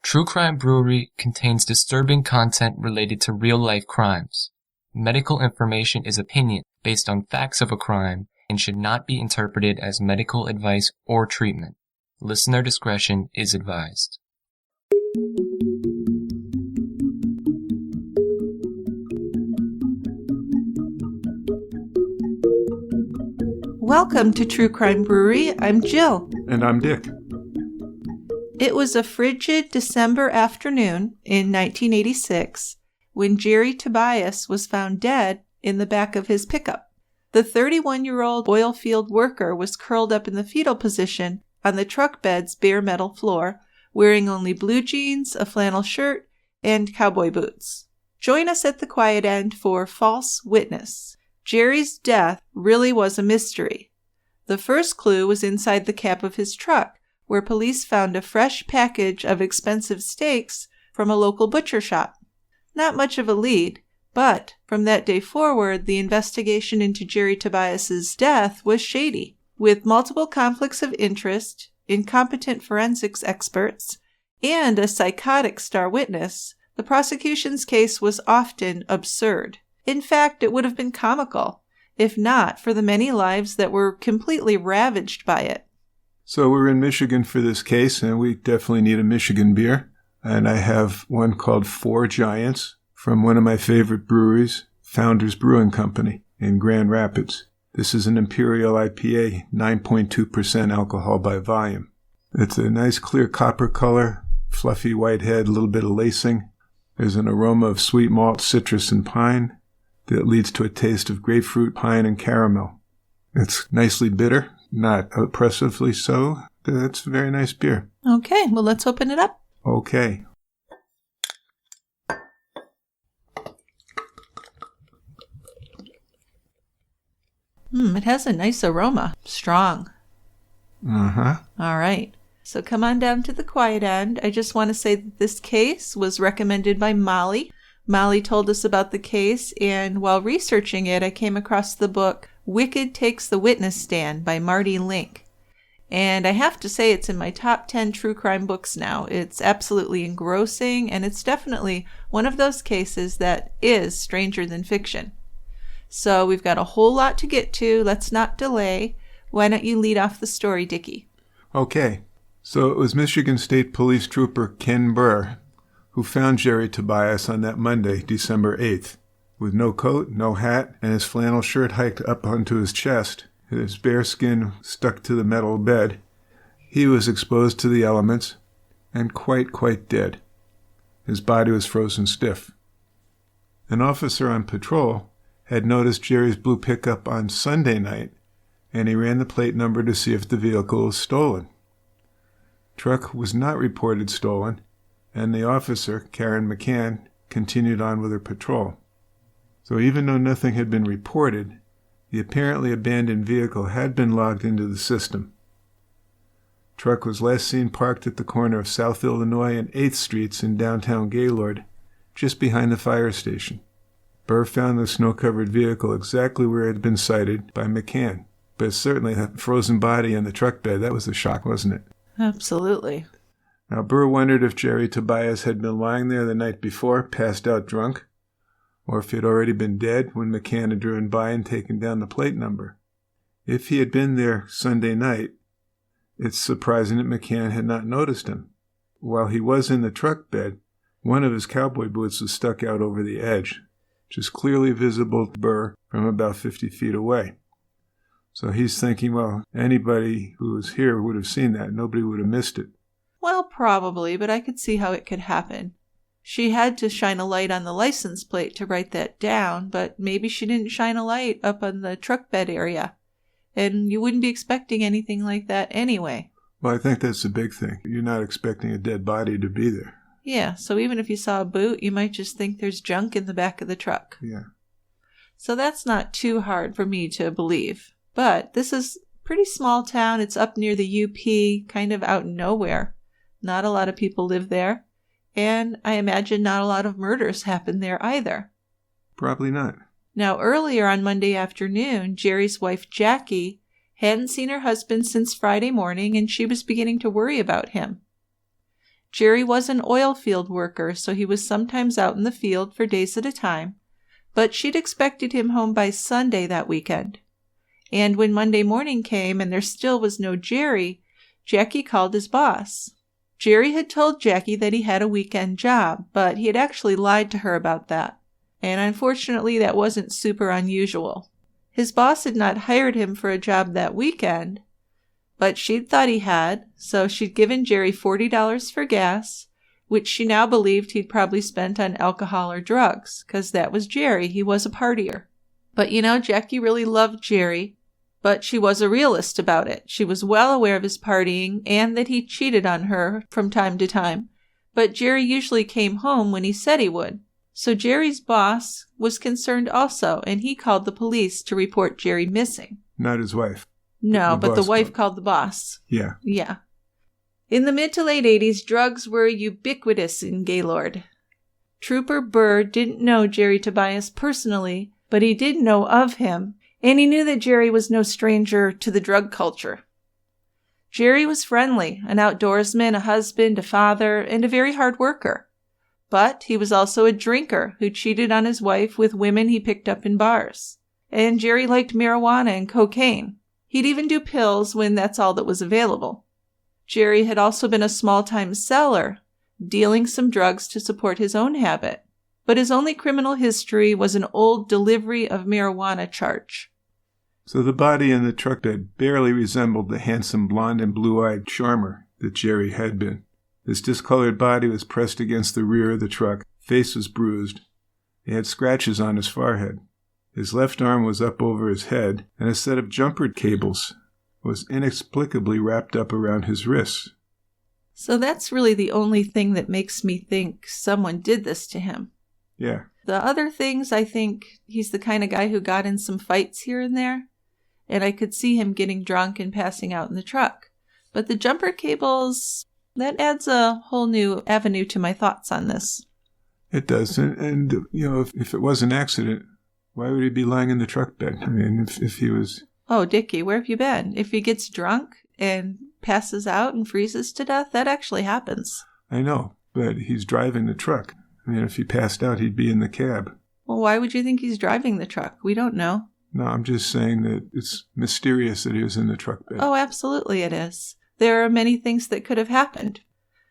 True Crime Brewery contains disturbing content related to real-life crimes. Medical information is opinion based on facts of a crime and should not be interpreted as medical advice or treatment. Listener discretion is advised. Welcome to True Crime Brewery. I'm Jill. And I'm Dick. It was a frigid December afternoon in 1986 when Jerry Tobias was found dead in the back of his pickup. The 31-year-old oil field worker was curled up in the fetal position on the truck bed's bare metal floor, wearing only blue jeans, a flannel shirt, and cowboy boots. Join us at the quiet end for False Witness. Jerry's death really was a mystery. The first clue was inside the cab of his truck, where police found a fresh package of expensive steaks from a local butcher shop. Not much of a lead, but from that day forward, the investigation into Jerry Tobias's death was shady. With multiple conflicts of interest, incompetent forensics experts, and a psychotic star witness, the prosecution's case was often absurd. In fact, it would have been comical, if not for the many lives that were completely ravaged by it. So we're in Michigan for this case, and we definitely need a Michigan beer. And I have one called Four Giants from one of my favorite breweries, Founders Brewing Company in Grand Rapids. This is an Imperial IPA, 9.2% alcohol by volume. It's a nice clear copper color, fluffy white head, a little bit of lacing. There's an aroma of sweet malt, citrus, and pine that leads to a taste of grapefruit, pine, and caramel. It's nicely bitter. Not oppressively so. That's a very nice beer. Okay, well, let's open it up. Okay. It has a nice aroma. Strong. Uh-huh. All right. So come on down to the quiet end. I just want to say that this case was recommended by Molly. Molly told us about the case, and while researching it, I came across the book Wicked Takes the Witness Stand by Marty Link. And I have to say it's in my top 10 true crime books now. It's absolutely engrossing, and it's definitely one of those cases that is stranger than fiction. So we've got a whole lot to get to. Let's not delay. Why don't you lead off the story, Dickie? Okay. So it was Michigan State Police Trooper Ken Burr who found Jerry Tobias on that Monday, December 8th. With no coat, no hat, and his flannel shirt hiked up onto his chest, his bare skin stuck to the metal bed, he was exposed to the elements and quite dead. His body was frozen stiff. An officer on patrol had noticed Jerry's blue pickup on Sunday night, and he ran the plate number to see if the vehicle was stolen. Truck was not reported stolen, and the officer, Karen McCann, continued on with her patrol. So even though nothing had been reported, the apparently abandoned vehicle had been logged into the system. Truck was last seen parked at the corner of South Illinois and 8th Streets in downtown Gaylord, just behind the fire station. Burr found the snow-covered vehicle exactly where it had been sighted by McCann, but certainly that frozen body in the truck bed, that was a shock, wasn't it? Absolutely. Now, Burr wondered if Jerry Tobias had been lying there the night before, passed out drunk, or if he had already been dead when McCann had driven by and taken down the plate number. If he had been there Sunday night, it's surprising that McCann had not noticed him. While he was in the truck bed, one of his cowboy boots was stuck out over the edge, which is clearly visible to Burr from about 50 feet away. So he's thinking, well, anybody who was here would have seen that. Nobody would have missed it. Well, probably, but I could see how it could happen. She had to shine a light on the license plate to write that down, but maybe she didn't shine a light up on the truck bed area. And you wouldn't be expecting anything like that anyway. Well, I think that's the big thing. You're not expecting a dead body to be there. Yeah, so even if you saw a boot, you might just think there's junk in the back of the truck. Yeah. So that's not too hard for me to believe. But this is a pretty small town. It's up near the UP, kind of out in nowhere. Not a lot of people live there. And I imagine not a lot of murders happen there either. Probably not. Now, earlier on Monday afternoon, Jerry's wife, Jackie, hadn't seen her husband since Friday morning, and she was beginning to worry about him. Jerry was an oil field worker, so he was sometimes out in the field for days at a time, but she'd expected him home by Sunday that weekend. And when Monday morning came and there still was no Jerry, Jackie called his boss. Jerry had told Jackie that he had a weekend job, but he had actually lied to her about that. And unfortunately, that wasn't super unusual. His boss had not hired him for a job that weekend, but she'd thought he had, so she'd given Jerry $40 for gas, which she now believed he'd probably spent on alcohol or drugs, because that was Jerry. He was a partier. But Jackie really loved Jerry, but she was a realist about it. She was well aware of his partying and that he cheated on her from time to time, but Jerry usually came home when he said he would. So Jerry's boss was concerned also, and he called the police to report Jerry missing. Not his wife. No, but the wife called the boss. Yeah. Yeah. In the mid to late 80s, drugs were ubiquitous in Gaylord. Trooper Burr didn't know Jerry Tobias personally, but he did know of him, and he knew that Jerry was no stranger to the drug culture. Jerry was friendly, an outdoorsman, a husband, a father, and a very hard worker. But he was also a drinker who cheated on his wife with women he picked up in bars. And Jerry liked marijuana and cocaine. He'd even do pills when that's all that was available. Jerry had also been a small-time seller, dealing some drugs to support his own habit. But his only criminal history was an old delivery of marijuana charge. So the body in the truck bed barely resembled the handsome blonde and blue-eyed charmer that Jerry had been. His discolored body was pressed against the rear of the truck. Face was bruised. He had scratches on his forehead. His left arm was up over his head, and a set of jumper cables was inexplicably wrapped up around his wrists. So that's really the only thing that makes me think someone did this to him. Yeah. The other things, I think he's the kind of guy who got in some fights here and there, and I could see him getting drunk and passing out in the truck. But the jumper cables, that adds a whole new avenue to my thoughts on this. It does. And if it was an accident, why would he be lying in the truck bed? I mean, if he was... Oh, Dickie, where have you been? If he gets drunk and passes out and freezes to death, that actually happens. I know, but he's driving the truck. I mean, if he passed out, he'd be in the cab. Well, why would you think he's driving the truck? We don't know. No, I'm just saying that it's mysterious that he was in the truck bed. Oh, absolutely it is. There are many things that could have happened.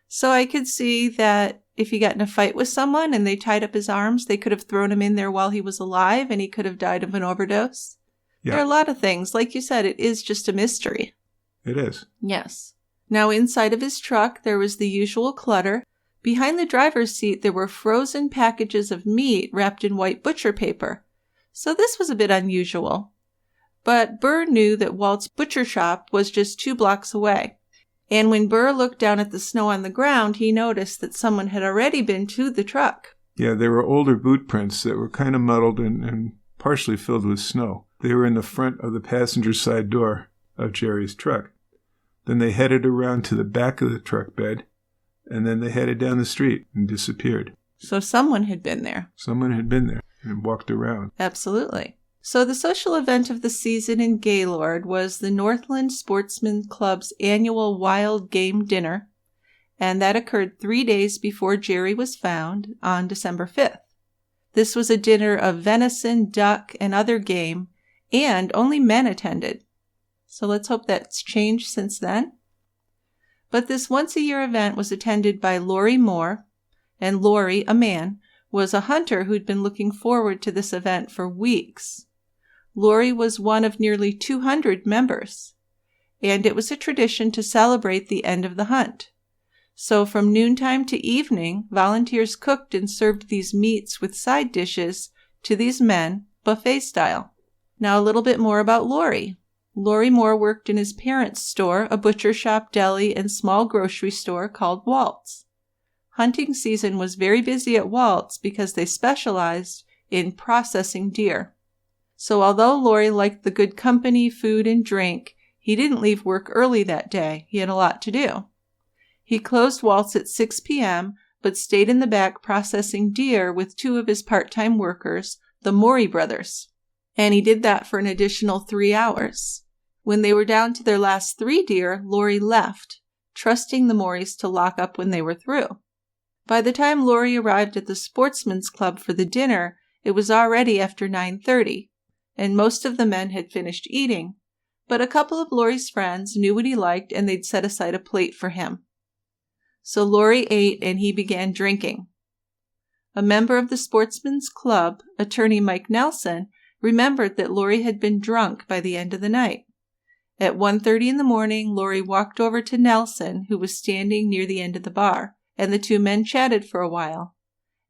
So I could see that if he got in a fight with someone and they tied up his arms, they could have thrown him in there while he was alive and he could have died of an overdose. Yeah. There are a lot of things. Like you said, it is just a mystery. It is. Yes. Now, inside of his truck, there was the usual clutter. Behind the driver's seat, there were frozen packages of meat wrapped in white butcher paper. So this was a bit unusual. But Burr knew that Walt's butcher shop was just 2 blocks away. And when Burr looked down at the snow on the ground, he noticed that someone had already been to the truck. Yeah, there were older boot prints that were kind of muddled and partially filled with snow. They were in the front of the passenger side door of Jerry's truck. Then they headed around to the back of the truck bed, and then they headed down the street and disappeared. So someone had been there. Someone had been there and walked around. Absolutely. So the social event of the season in Gaylord was the Northland Sportsman Club's annual Wild Game Dinner, and that occurred 3 days before Jerry was found on December 5th. This was a dinner of venison, duck, and other game, and only men attended. So let's hope that's changed since then. But this once-a-year event was attended by Laurie Moore, and Laurie, a man, was a hunter who'd been looking forward to this event for weeks. Laurie was one of nearly 200 members, and it was a tradition to celebrate the end of the hunt. So from noontime to evening, volunteers cooked and served these meats with side dishes to these men, buffet style. Now a little bit more about Laurie. Laurie Moore worked in his parents' store, a butcher shop, deli, and small grocery store called Walt's. Hunting season was very busy at Walt's because they specialized in processing deer. So although Laurie liked the good company, food, and drink, he didn't leave work early that day. He had a lot to do. He closed Walt's at 6 p.m., but stayed in the back processing deer with 2 of his part-time workers, the Morey brothers. And he did that for an additional 3 hours. When they were down to their last 3 deer, Laurie left, trusting the Mories to lock up when they were through. By the time Laurie arrived at the Sportsman's Club for the dinner, it was already after 9:30, and most of the men had finished eating, but a couple of Laurie's friends knew what he liked and they'd set aside a plate for him. So Laurie ate and he began drinking. A member of the Sportsman's Club, attorney Mike Nelson, remembered that Laurie had been drunk by the end of the night. At 1:30 in the morning, Laurie walked over to Nelson, who was standing near the end of the bar, and the two men chatted for a while.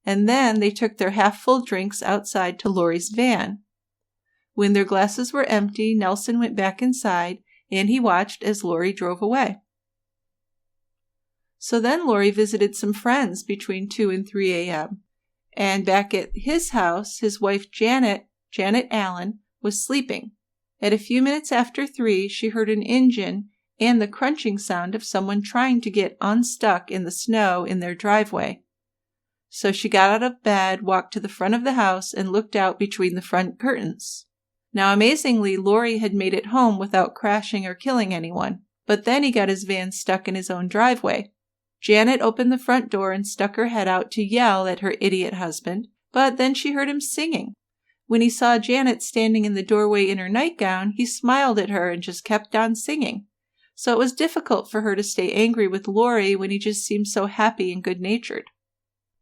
And then they took their half-full drinks outside to Laurie's van. When their glasses were empty, Nelson went back inside, and he watched as Laurie drove away. So then Laurie visited some friends between 2 and 3 a.m., and back at his house, his wife Janet Allen, was sleeping. At a few minutes after 3, she heard an engine and the crunching sound of someone trying to get unstuck in the snow in their driveway. So she got out of bed, walked to the front of the house, and looked out between the front curtains. Now, amazingly, Laurie had made it home without crashing or killing anyone, but then he got his van stuck in his own driveway. Janet opened the front door and stuck her head out to yell at her idiot husband, but then she heard him singing. When he saw Janet standing in the doorway in her nightgown, he smiled at her and just kept on singing. So it was difficult for her to stay angry with Laurie when he just seemed so happy and good-natured.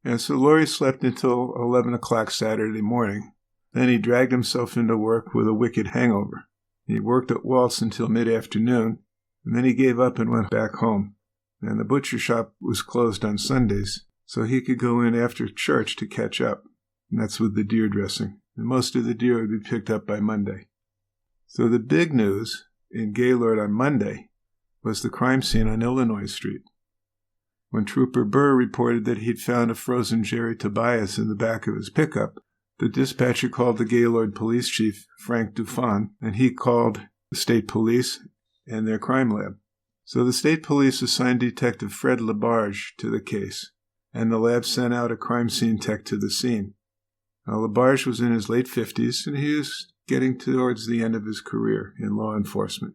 And so Laurie slept until 11 o'clock Saturday morning. Then he dragged himself into work with a wicked hangover. He worked at Walt's until mid-afternoon, and then he gave up and went back home. And the butcher shop was closed on Sundays, so he could go in after church to catch up. And that's with the deer dressing. And most of the deer would be picked up by Monday. So the big news in Gaylord on Monday was the crime scene on Illinois Street. When Trooper Burr reported that he'd found a frozen Jerry Tobias in the back of his pickup, the dispatcher called the Gaylord police chief, Frank Dufon, and he called the state police and their crime lab. So the state police assigned Detective Fred Labarge to the case, and the lab sent out a crime scene tech to the scene. Now, Labarge was in his late 50s, and he was getting towards the end of his career in law enforcement.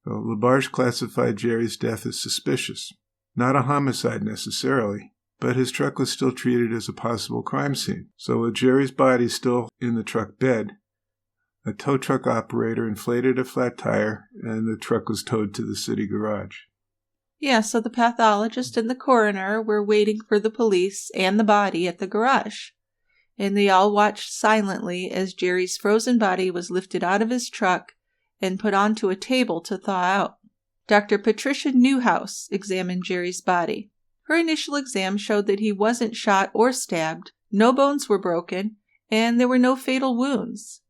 So Labarge classified Jerry's death as suspicious. Not a homicide necessarily, but his truck was still treated as a possible crime scene. So with Jerry's body still in the truck bed, a tow truck operator inflated a flat tire, and the truck was towed to the city garage. Yeah, so the pathologist and the coroner were waiting for the police and the body at the garage. And they all watched silently as Jerry's frozen body was lifted out of his truck and put onto a table to thaw out. Dr. Patricia Newhouse examined Jerry's body. Her initial exam showed that he wasn't shot or stabbed, no bones were broken, and there were no fatal wounds.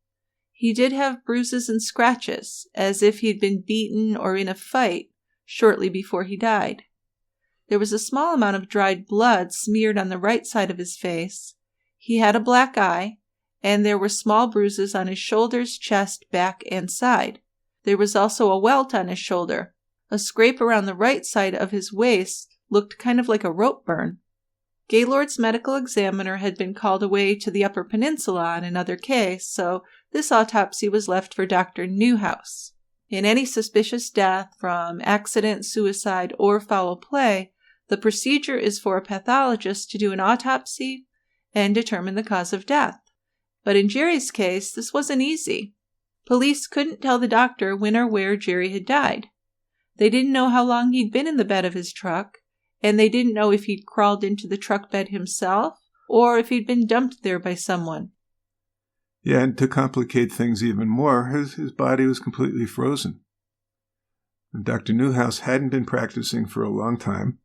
He did have bruises and scratches, as if he'd been beaten or in a fight shortly before he died. There was a small amount of dried blood smeared on the right side of his face. He had a black eye, and there were small bruises on his shoulders, chest, back, and side. There was also a welt on his shoulder. A scrape around the right side of his waist looked kind of like a rope burn. Gaylord's medical examiner had been called away to the Upper Peninsula on another case, so this autopsy was left for Dr. Newhouse. In any suspicious death from accident, suicide, or foul play, the procedure is for a pathologist to do an autopsy and determine the cause of death. But in Jerry's case, this wasn't easy. Police couldn't tell the doctor when or where Jerry had died. They didn't know how long he'd been in the bed of his truck, and they didn't know if he'd crawled into the truck bed himself or if he'd been dumped there by someone. Yeah, and to complicate things even more, his body was completely frozen. And Dr. Newhouse hadn't been practicing for a long time,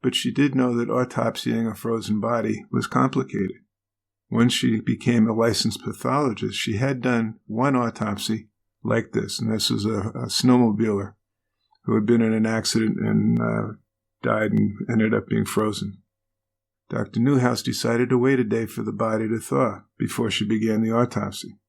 but she did know that autopsying a frozen body was complicated. When she became a licensed pathologist, she had done one autopsy like this, and this was a snowmobiler who had been in an accident and died and ended up being frozen. Dr. Newhouse decided to wait a day for the body to thaw before she began the autopsy.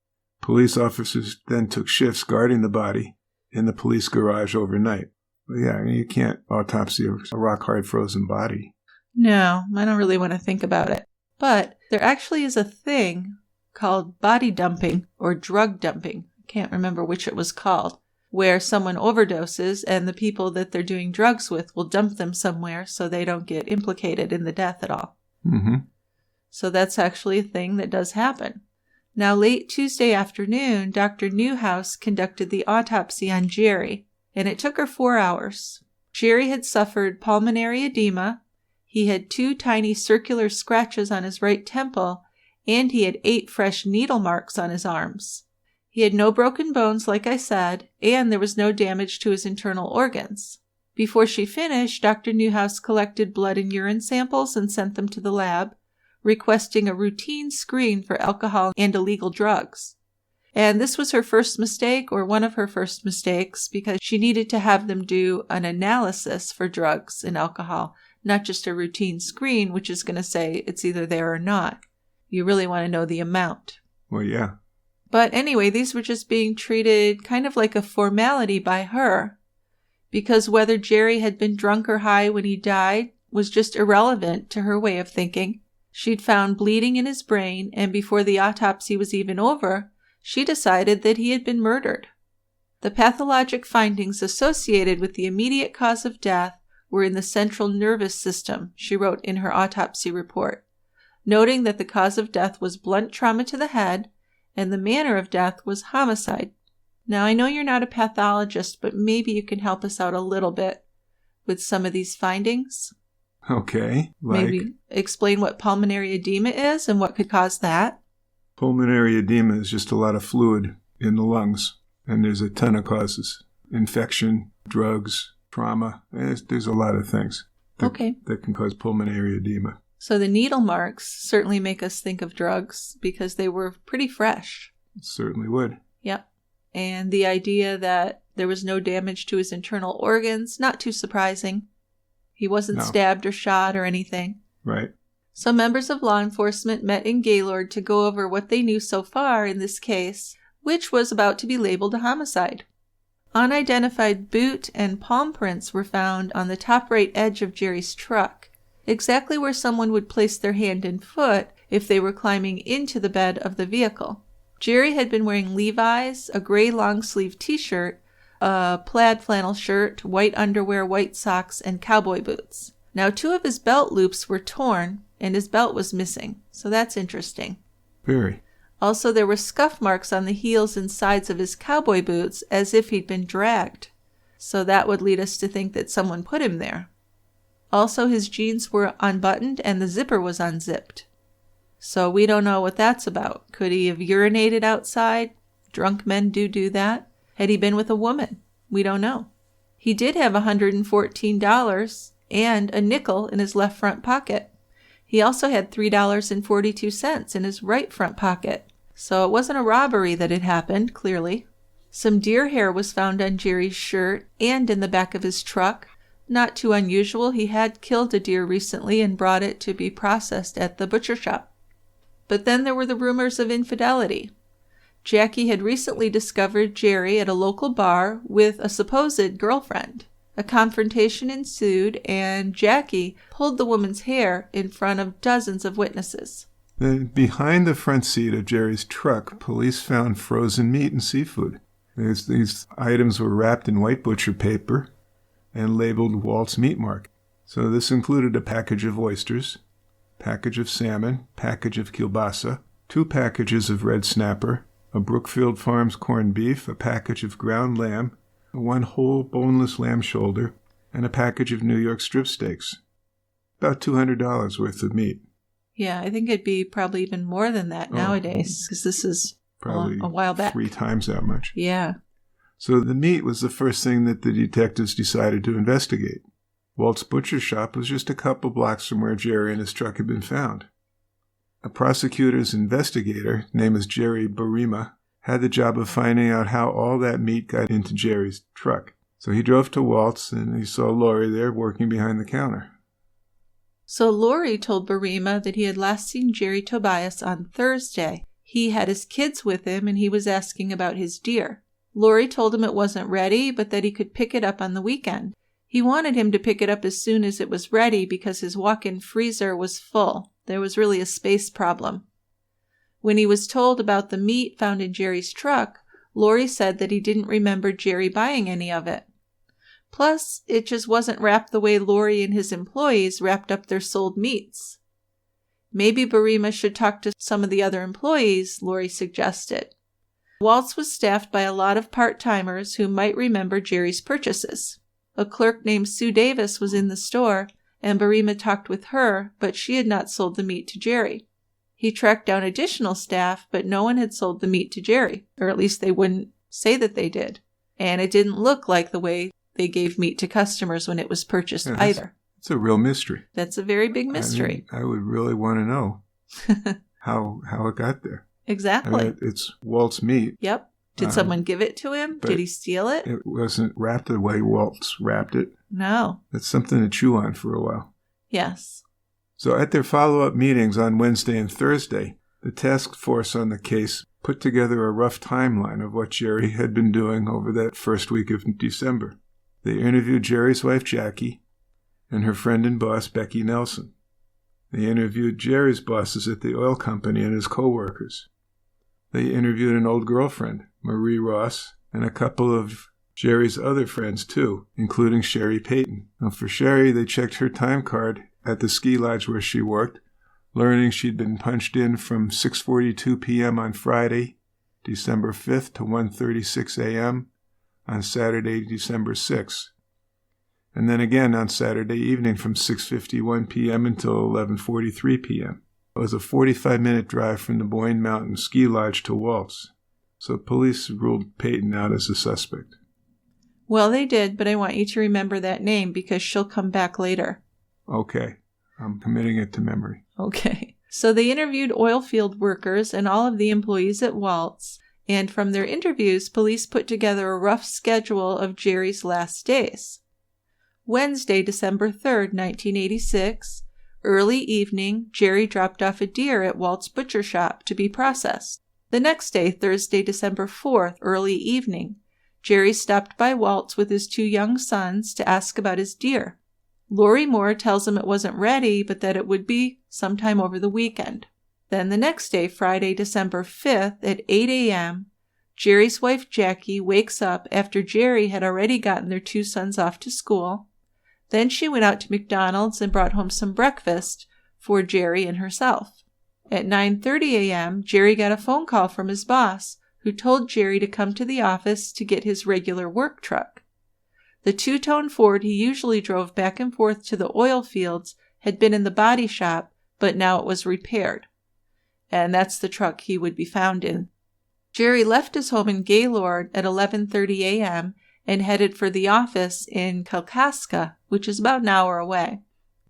Police officers then took shifts guarding the body in the police garage overnight. Well, yeah, I mean, you can't autopsy a rock-hard frozen body. No, I don't really want to think about it. But there actually is a thing called body dumping or drug dumping. I can't remember which it was called, where someone overdoses and the people that they're doing drugs with will dump them somewhere so they don't get implicated in the death at all. Mm-hmm. So that's actually a thing that does happen. Now, late Tuesday afternoon, Dr. Newhouse conducted the autopsy on Jerry, and it took her 4 hours. Jerry had suffered pulmonary edema, he had 2 tiny circular scratches on his right temple, and he had 8 fresh needle marks on his arms. He had no broken bones, like I said, and there was no damage to his internal organs. Before she finished, Dr. Newhouse collected blood and urine samples and sent them to the lab, requesting a routine screen for alcohol and illegal drugs. And this was her first mistake, or one of her first mistakes, because she needed to have them do an analysis for drugs and alcohol, not just a routine screen, which is going to say it's either there or not. You really want to know the amount. Well, yeah. But anyway, these were just being treated kind of like a formality by her, because whether Jerry had been drunk or high when he died was just irrelevant to her way of thinking. She'd found bleeding in his brain, and before the autopsy was even over, she decided that he had been murdered. The pathologic findings associated with the immediate cause of death were in the central nervous system, she wrote in her autopsy report, noting that the cause of death was blunt trauma to the head, and the manner of death was homicide. Now, I know you're not a pathologist, but maybe you can help us out a little bit with some of these findings. Okay. Maybe explain what pulmonary edema is and what could cause that. Pulmonary edema is just a lot of fluid in the lungs, and there's a ton of causes. Infection, drugs, trauma. There's a lot of things that can cause pulmonary edema. So the needle marks certainly make us think of drugs because they were pretty fresh. It certainly would. Yep. And the idea that there was no damage to his internal organs, not too surprising. He wasn't stabbed or shot or anything. Right. So members of law enforcement met in Gaylord to go over what they knew so far in this case, which was about to be labeled a homicide. Unidentified boot and palm prints were found on the top right edge of Jerry's truck, exactly where someone would place their hand and foot if they were climbing into the bed of the vehicle. Jerry had been wearing Levi's, a gray long-sleeve t-shirt, a plaid flannel shirt, white underwear, white socks, and cowboy boots. Now, 2 of his belt loops were torn, and his belt was missing, so that's interesting. Very. Also, there were scuff marks on the heels and sides of his cowboy boots as if he'd been dragged, so that would lead us to think that someone put him there. Also, his jeans were unbuttoned and the zipper was unzipped. So we don't know what that's about. Could he have urinated outside? Drunk men do that. Had he been with a woman? We don't know. He did have $114 and a nickel in his left front pocket. He also had $3.42 in his right front pocket. So it wasn't a robbery that had happened, clearly. Some deer hair was found on Jerry's shirt and in the back of his truck. Not too unusual. He had killed a deer recently and brought it to be processed at the butcher shop. But then there were the rumors of infidelity. Jackie had recently discovered Jerry at a local bar with a supposed girlfriend. A confrontation ensued, and Jackie pulled the woman's hair in front of dozens of witnesses. Then behind the front seat of Jerry's truck, police found frozen meat and seafood. These items were wrapped in white butcher paper and labeled Walt's Meat Market. So this included a package of oysters, package of salmon, package of kielbasa, 2 packages of red snapper, a Brookfield Farms corned beef, a package of ground lamb, 1 whole boneless lamb shoulder, and a package of New York strip steaks. About $200 worth of meat. Yeah, I think it'd be probably even more than that nowadays, because this is probably a while back. 3 times that much. Yeah. So the meat was the first thing that the detectives decided to investigate. Walt's butcher shop was just a couple blocks from where Jerry and his truck had been found. A prosecutor's investigator, named as Jerry Burr, had the job of finding out how all that meat got into Jerry's truck. So he drove to Walt's and he saw Laurie there working behind the counter. So Laurie told Burr that he had last seen Jerry Tobias on Thursday. He had his kids with him and he was asking about his deer. Laurie told him it wasn't ready, but that he could pick it up on the weekend. He wanted him to pick it up as soon as it was ready because his walk-in freezer was full. There was really a space problem. When he was told about the meat found in Jerry's truck, Laurie said that he didn't remember Jerry buying any of it. Plus, it just wasn't wrapped the way Laurie and his employees wrapped up their sold meats. Maybe Burrima should talk to some of the other employees, Laurie suggested. Waltz was staffed by a lot of part-timers who might remember Jerry's purchases. A clerk named Sue Davis was in the store, and Burrima talked with her, but she had not sold the meat to Jerry. He tracked down additional staff, but no one had sold the meat to Jerry, or at least they wouldn't say that they did. And it didn't look like the way they gave meat to customers when it was purchased either. It's a real mystery. That's a very big mystery. I would really want to know how it got there. Exactly. It's Walt's meat. Yep. Did someone give it to him? Did he steal it? It wasn't wrapped the way Walt's wrapped it. No. It's something to chew on for a while. Yes. So at their follow-up meetings on Wednesday and Thursday, the task force on the case put together a rough timeline of what Jerry had been doing over that first week of December. They interviewed Jerry's wife, Jackie, and her friend and boss, Becky Nelson. They interviewed Jerry's bosses at the oil company and his co-workers. They interviewed an old girlfriend, Marie Ross, and a couple of Jerry's other friends, too, including Sherry Payton. Now, for Sherry, they checked her time card at the ski lodge where she worked, learning she'd been punched in from 6:42 p.m. on Friday, December 5th to 1:36 a.m. on Saturday, December 6th. And then again on Saturday evening from 6:51 p.m. until 11:43 p.m. It was a 45-minute drive from the Boyne Mountain Ski Lodge to Waltz. So police ruled Payton out as a suspect. Well, they did, but I want you to remember that name because she'll come back later. Okay. I'm committing it to memory. Okay. So they interviewed oil field workers and all of the employees at Waltz, and from their interviews, police put together a rough schedule of Jerry's last days. Wednesday, December 3rd, 1986, early evening, Jerry dropped off a deer at Walt's butcher shop to be processed. The next day, Thursday, December 4th, early evening, Jerry stopped by Walt's with his 2 young sons to ask about his deer. Laurie Moore tells him it wasn't ready, but that it would be sometime over the weekend. Then the next day, Friday, December 5th, at 8 a.m., Jerry's wife Jackie wakes up after Jerry had already gotten their 2 sons off to school. Then she went out to McDonald's and brought home some breakfast for Jerry and herself. At 9:30 a.m., Jerry got a phone call from his boss, who told Jerry to come to the office to get his regular work truck. The 2-tone Ford he usually drove back and forth to the oil fields had been in the body shop, but now it was repaired. And that's the truck he would be found in. Jerry left his home in Gaylord at 11:30 a.m. and headed for the office in Kalkaska, which is about an hour away.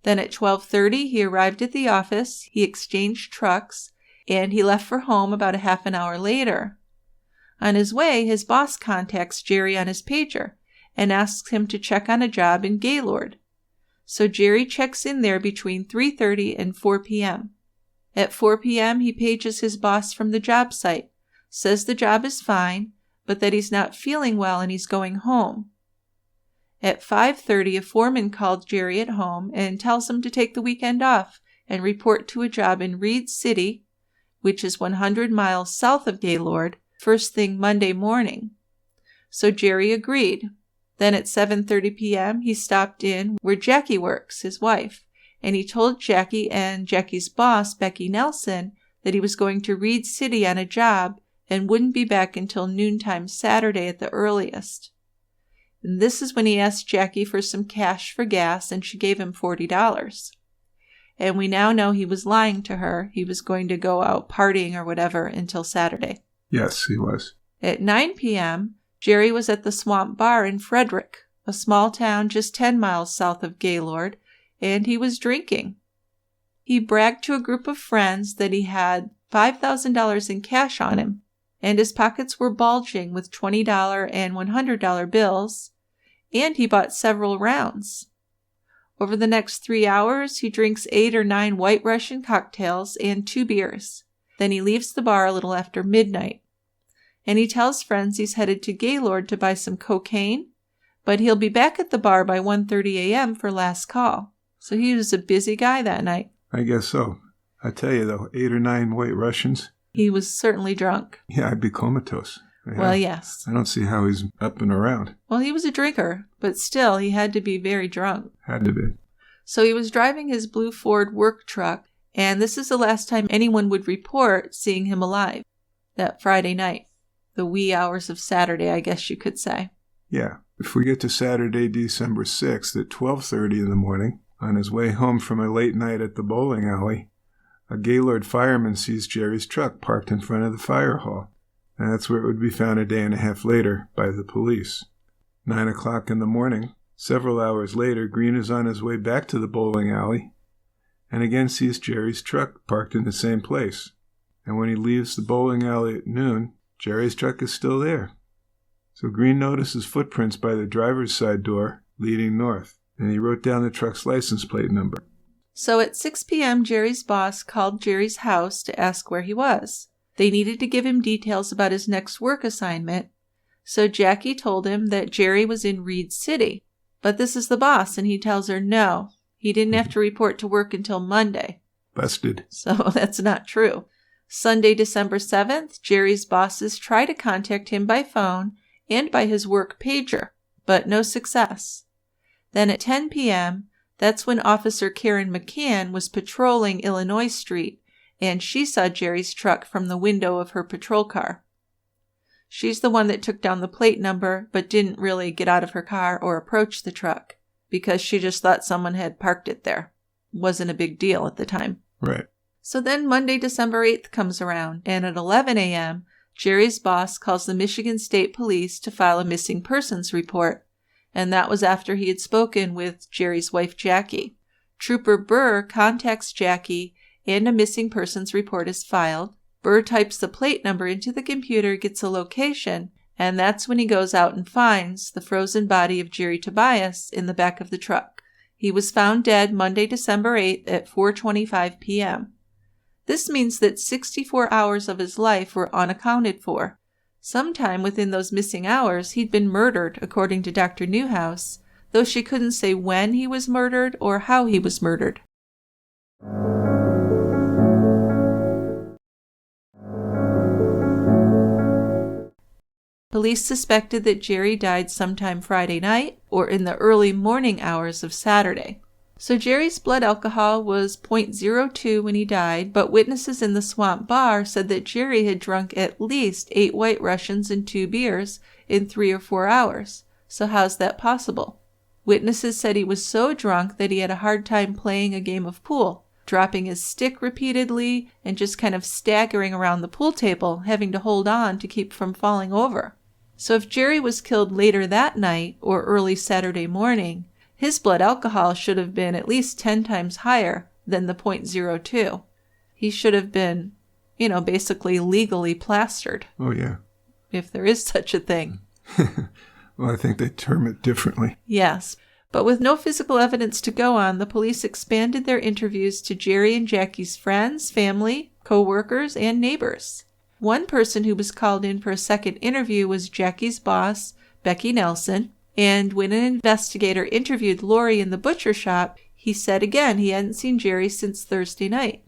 Then at 12:30, he arrived at the office, he exchanged trucks, and he left for home about a half an hour later. On his way, his boss contacts Jerry on his pager and asks him to check on a job in Gaylord. So Jerry checks in there between 3:30 and 4 p.m. At 4 p.m., he pages his boss from the job site, says the job is fine, but that he's not feeling well and he's going home. At 5:30, a foreman called Jerry at home and tells him to take the weekend off and report to a job in Reed City, which is 100 miles south of Gaylord, first thing Monday morning. So Jerry agreed. Then at 7:30 p.m., he stopped in where Jackie works, his wife, and he told Jackie and Jackie's boss, Becky Nelson, that he was going to Reed City on a job and wouldn't be back until noontime Saturday at the earliest. And this is when he asked Jackie for some cash for gas, and she gave him $40. And we now know he was lying to her. He was going to go out partying or whatever until Saturday. Yes, he was. At 9 p.m., Jerry was at the Swamp Bar in Frederick, a small town just 10 miles south of Gaylord, and he was drinking. He bragged to a group of friends that he had $5,000 in cash on him, and his pockets were bulging with $20 and $100 bills, and he bought several rounds. Over the next 3 hours, he drinks 8 or 9 White Russian cocktails and 2 beers. Then he leaves the bar a little after midnight. And he tells friends he's headed to Gaylord to buy some cocaine, but he'll be back at the bar by 1:30 a.m. for last call. So he was a busy guy that night. I guess so. I tell you, though, 8 or 9 White Russians. He was certainly drunk. Yeah, I'd be comatose. Yeah. Well, yes. I don't see how he's up and around. Well, he was a drinker, but still, he had to be very drunk. Had to be. So he was driving his blue Ford work truck, and this is the last time anyone would report seeing him alive. That Friday night. The wee hours of Saturday, I guess you could say. Yeah. If we get to Saturday, December 6th at 12:30 in the morning, on his way home from a late night at the bowling alley, a Gaylord fireman sees Jerry's truck parked in front of the fire hall. And that's where it would be found a day and a half later by the police. 9 o'clock in the morning, several hours later, Green is on his way back to the bowling alley and again sees Jerry's truck parked in the same place. And when he leaves the bowling alley at noon, Jerry's truck is still there. So Green notices footprints by the driver's side door leading north, and he wrote down the truck's license plate number. So at 6 p.m., Jerry's boss called Jerry's house to ask where he was. They needed to give him details about his next work assignment, so Jackie told him that Jerry was in Reed City. But this is the boss, and he tells her no, he didn't have to report to work until Monday. Busted. So that's not true. Sunday, December 7th, Jerry's bosses try to contact him by phone and by his work pager, but no success. Then at 10 p.m., that's when Officer Karen McCann was patrolling Illinois Street, and she saw Jerry's truck from the window of her patrol car. She's the one that took down the plate number, but didn't really get out of her car or approach the truck, because she just thought someone had parked it there. Wasn't a big deal at the time. Right. So then Monday, December 8th comes around, and at 11 a.m., Jerry's boss calls the Michigan State Police to file a missing persons report, and that was after he had spoken with Jerry's wife, Jackie. Trooper Burr contacts Jackie, and a missing persons report is filed. Burr types the plate number into the computer, gets a location, and that's when he goes out and finds the frozen body of Jerry Tobias in the back of the truck. He was found dead Monday, December 8th at 4:25 p.m. This means that 64 hours of his life were unaccounted for. Sometime within those missing hours, he'd been murdered, according to Dr. Newhouse, though she couldn't say when he was murdered or how he was murdered. Police suspected that Jerry died sometime Friday night or in the early morning hours of Saturday. So Jerry's blood alcohol was 0.02 when he died, but witnesses in the Swamp Bar said that Jerry had drunk at least 8 White Russians and 2 beers in 3 or 4 hours. So how's that possible? Witnesses said he was so drunk that he had a hard time playing a game of pool, dropping his stick repeatedly and just kind of staggering around the pool table, having to hold on to keep from falling over. So if Jerry was killed later that night or early Saturday morning, his blood alcohol should have been at least 10 times higher than the 0.02. He should have been, basically legally plastered. Oh, yeah. If there is such a thing. Well, I think they term it differently. Yes. But with no physical evidence to go on, the police expanded their interviews to Jerry and Jackie's friends, family, co-workers, and neighbors. One person who was called in for a second interview was Jackie's boss, Becky Nelson, and when an investigator interviewed Laurie in the butcher shop, he said again he hadn't seen Jerry since Thursday night.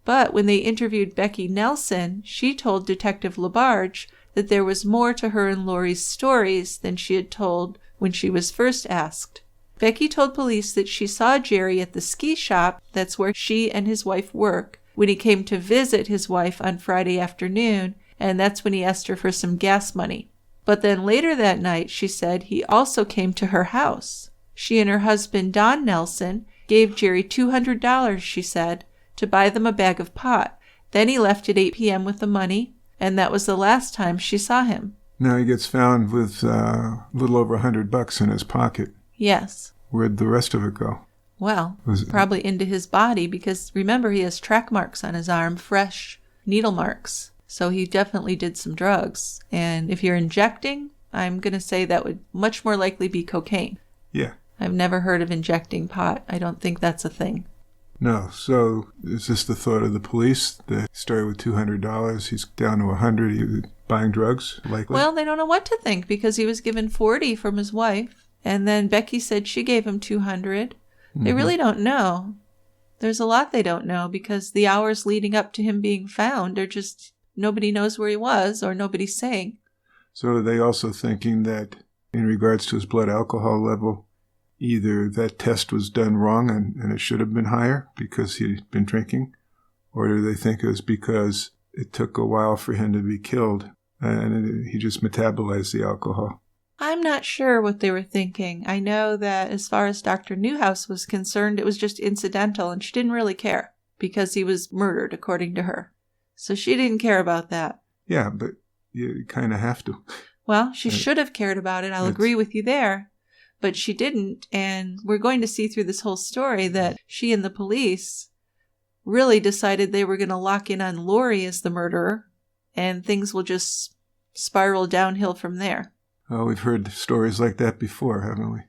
But when they interviewed Becky Nelson, she told Detective LaBarge that there was more to her and Laurie's stories than she had told when she was first asked. Becky told police that she saw Jerry at the ski shop, that's where she and his wife work, when he came to visit his wife on Friday afternoon, and that's when he asked her for some gas money. But then later that night, she said he also came to her house. She and her husband, Don Nelson, gave Jerry $200, she said, to buy them a bag of pot. Then he left at 8 p.m. with the money, and that was the last time she saw him. Now he gets found with a little over $100 in his pocket. Yes. Where'd the rest of it go? Well, probably into his body, because remember, he has track marks on his arm, fresh needle marks. So he definitely did some drugs. And if you're injecting, I'm going to say that would much more likely be cocaine. Yeah. I've never heard of injecting pot. I don't think that's a thing. No. So is this the thought of the police? They started with $200. He's down to $100. He was buying drugs, likely? Well, they don't know what to think, because he was given $40 from his wife. And then Becky said she gave him $200. They really don't know. There's a lot they don't know, because the hours leading up to him being found are just nobody knows where he was or nobody's saying. So are they also thinking that in regards to his blood alcohol level, either that test was done wrong and it should have been higher because he'd been drinking, or do they think it was because it took a while for him to be killed and he just metabolized the alcohol? I'm not sure what they were thinking. I know that as far as Dr. Newhouse was concerned, it was just incidental and she didn't really care because he was murdered, according to her. So she didn't care about that. Yeah, but you kind of have to. Well, she should have cared about it. I'll agree with you there. But she didn't, and we're going to see through this whole story that she and the police really decided they were going to lock in on Laurie as the murderer, and things will just spiral downhill from there. Oh, we've heard stories like that before, haven't we?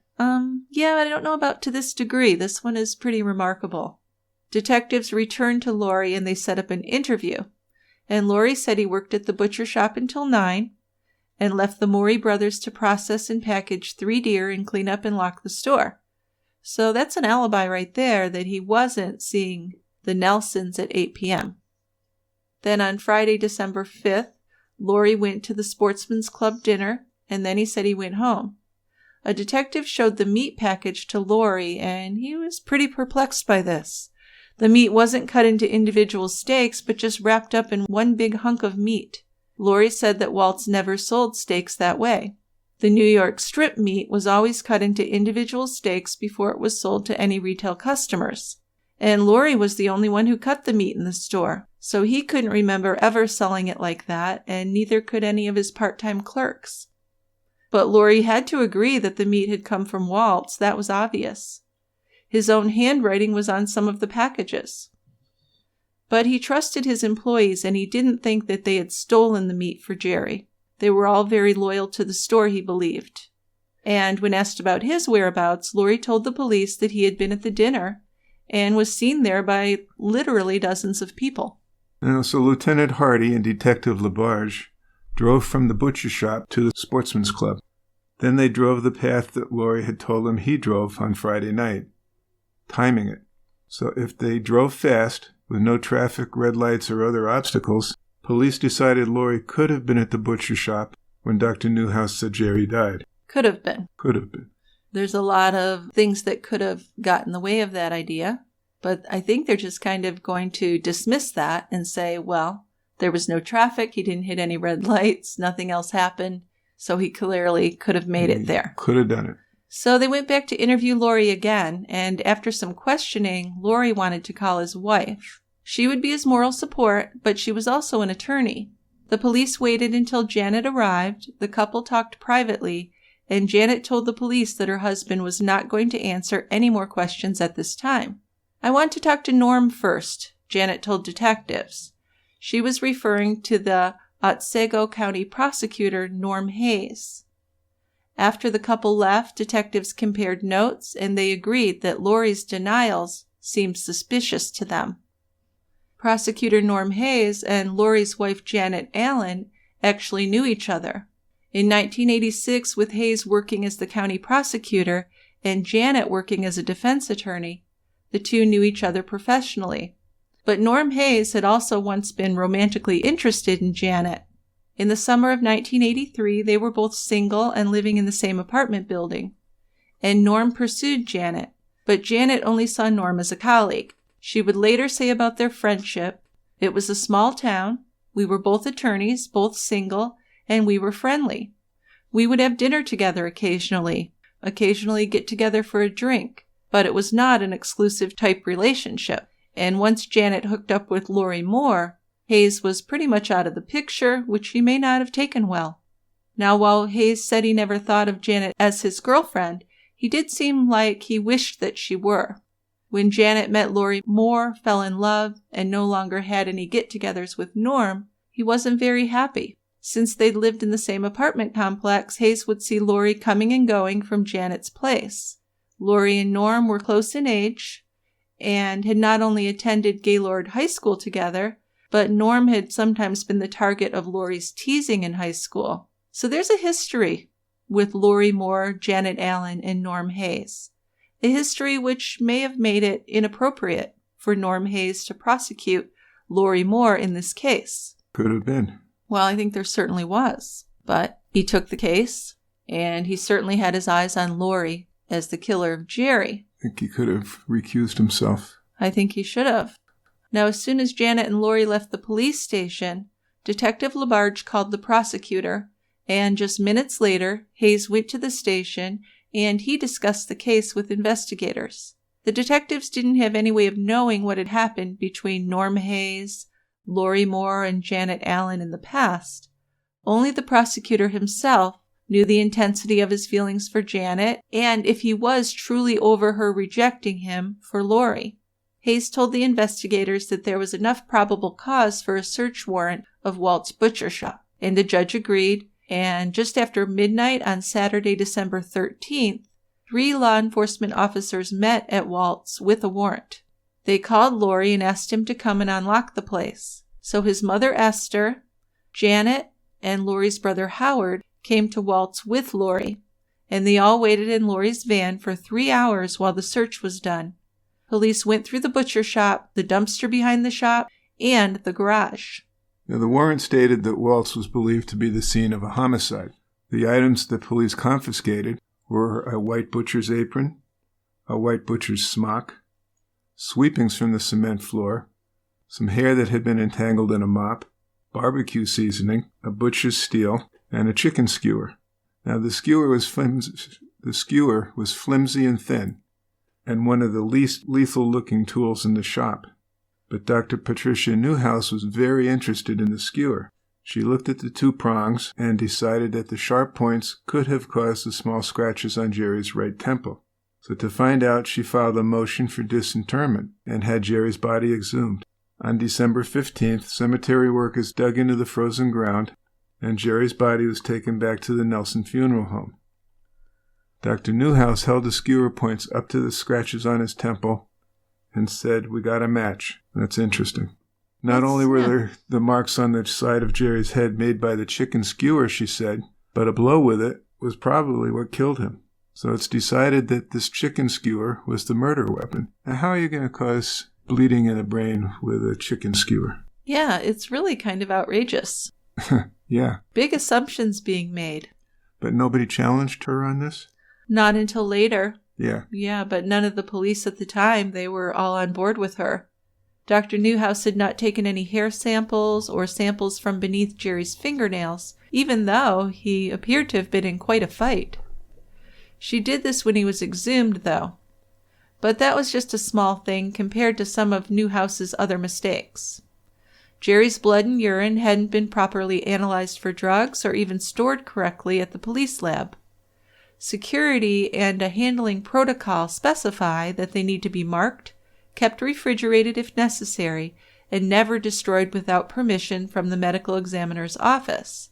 Yeah, I don't know about to this degree. This one is pretty remarkable. Detectives returned to Laurie and they set up an interview. And Laurie said he worked at the butcher shop until 9 and left the Morey brothers to process and package 3 deer and clean up and lock the store. So that's an alibi right there that he wasn't seeing the Nelsons at 8 p.m. Then on Friday, December 5th, Laurie went to the Sportsman's Club dinner, and then he said he went home. A detective showed the meat package to Laurie, and he was pretty perplexed by this. The meat wasn't cut into individual steaks, but just wrapped up in one big hunk of meat. Laurie said that Waltz never sold steaks that way. The New York strip meat was always cut into individual steaks before it was sold to any retail customers. And Laurie was the only one who cut the meat in the store, so he couldn't remember ever selling it like that, and neither could any of his part-time clerks. But Laurie had to agree that the meat had come from Waltz. That was obvious. His own handwriting was on some of the packages. But he trusted his employees, and he didn't think that they had stolen the meat for Jerry. They were all very loyal to the store, he believed. And when asked about his whereabouts, Laurie told the police that he had been at the dinner and was seen there by literally dozens of people. So Lieutenant Hardy and Detective Labarge drove from the butcher shop to the Sportsman's Club. Then they drove the path that Laurie had told him he drove on Friday night, timing it. So if they drove fast, with no traffic, red lights, or other obstacles, police decided Laurie could have been at the butcher shop when Dr. Newhouse said Jerry died. Could have been. Could have been. There's a lot of things that could have got in the way of that idea, but I think they're just kind of going to dismiss that and say, well, there was no traffic, he didn't hit any red lights, nothing else happened, so he clearly could have made it there. Could have done it. So they went back to interview Laurie again, and after some questioning, Laurie wanted to call his wife. She would be his moral support, but she was also an attorney. The police waited until Janet arrived, the couple talked privately, and Janet told the police that her husband was not going to answer any more questions at this time. "I want to talk to Norm first," Janet told detectives. She was referring to the Otsego County prosecutor, Norm Hayes. After the couple left, detectives compared notes, and they agreed that Laurie's denials seemed suspicious to them. Prosecutor Norm Hayes and Laurie's wife Janet Allen actually knew each other. In 1986, with Hayes working as the county prosecutor and Janet working as a defense attorney, the two knew each other professionally. But Norm Hayes had also once been romantically interested in Janet. In the summer of 1983, they were both single and living in the same apartment building. And Norm pursued Janet, but Janet only saw Norm as a colleague. She would later say about their friendship, "It was a small town. We were both attorneys, both single, and we were friendly. We would have dinner together occasionally get together for a drink, but it was not an exclusive type relationship. And once Janet hooked up with Laurie Moore, Hayes was pretty much out of the picture, which he may not have taken well." Now, while Hayes said he never thought of Janet as his girlfriend, he did seem like he wished that she were. When Janet met Laurie Moore, fell in love, and no longer had any get-togethers with Norm, he wasn't very happy. Since they'd lived in the same apartment complex, Hayes would see Laurie coming and going from Janet's place. Laurie and Norm were close in age and had not only attended Gaylord High School together, but Norm had sometimes been the target of Laurie's teasing in high school. So there's a history with Laurie Moore, Janet Allen, and Norm Hayes. A history which may have made it inappropriate for Norm Hayes to prosecute Laurie Moore in this case. could have been. Well, I think there certainly was. But he took the case, and he certainly had his eyes on Laurie as the killer of Jerry. I think he could have recused himself. I think he should have. Now, as soon as Janet and Laurie left the police station, Detective LaBarge called the prosecutor, and just minutes later, Hayes went to the station, and he discussed the case with investigators. The detectives didn't have any way of knowing what had happened between Norm Hayes, Laurie Moore, and Janet Allen in the past. Only the prosecutor himself knew the intensity of his feelings for Janet, and if he was truly over her rejecting him, for Laurie. Hayes told the investigators that there was enough probable cause for a search warrant of Walt's butcher shop, and the judge agreed, and just after midnight on Saturday, December 13th, 3 law enforcement officers met at Walt's with a warrant. They called Laurie and asked him to come and unlock the place. So his mother Esther, Janet, and Laurie's brother Howard came to Walt's with Laurie, and they all waited in Laurie's van for 3 hours while the search was done. Police went through the butcher shop, the dumpster behind the shop, and the garage. Now, the warrant stated that Walt's was believed to be the scene of a homicide. The items the police confiscated were a white butcher's apron, a white butcher's smock, sweepings from the cement floor, some hair that had been entangled in a mop, barbecue seasoning, a butcher's steel, and a chicken skewer. Now, the skewer was flimsy and thin, and one of the least lethal-looking tools in the shop. But Dr. Patricia Newhouse was very interested in the skewer. She looked at the 2 prongs and decided that the sharp points could have caused the small scratches on Jerry's right temple. So to find out, she filed a motion for disinterment and had Jerry's body exhumed. On December 15th, cemetery workers dug into the frozen ground, and Jerry's body was taken back to the Nelson Funeral Home. Dr. Newhouse held the skewer points up to the scratches on his temple and said, "We got a match." That's interesting. Not only were there the marks on the side of Jerry's head made by the chicken skewer, she said, but a blow with it was probably what killed him. So it's decided that this chicken skewer was the murder weapon. Now, how are you going to cause bleeding in the brain with a chicken skewer? Yeah, it's really kind of outrageous. Yeah. Big assumptions being made. But nobody challenged her on this? Not until later. Yeah. Yeah, but none of the police at the time, they were all on board with her. Dr. Newhouse had not taken any hair samples or samples from beneath Jerry's fingernails, even though he appeared to have been in quite a fight. She did this when he was exhumed, though. But that was just a small thing compared to some of Newhouse's other mistakes. Jerry's blood and urine hadn't been properly analyzed for drugs or even stored correctly at the police lab. Security and a handling protocol specify that they need to be marked, kept refrigerated if necessary, and never destroyed without permission from the medical examiner's office.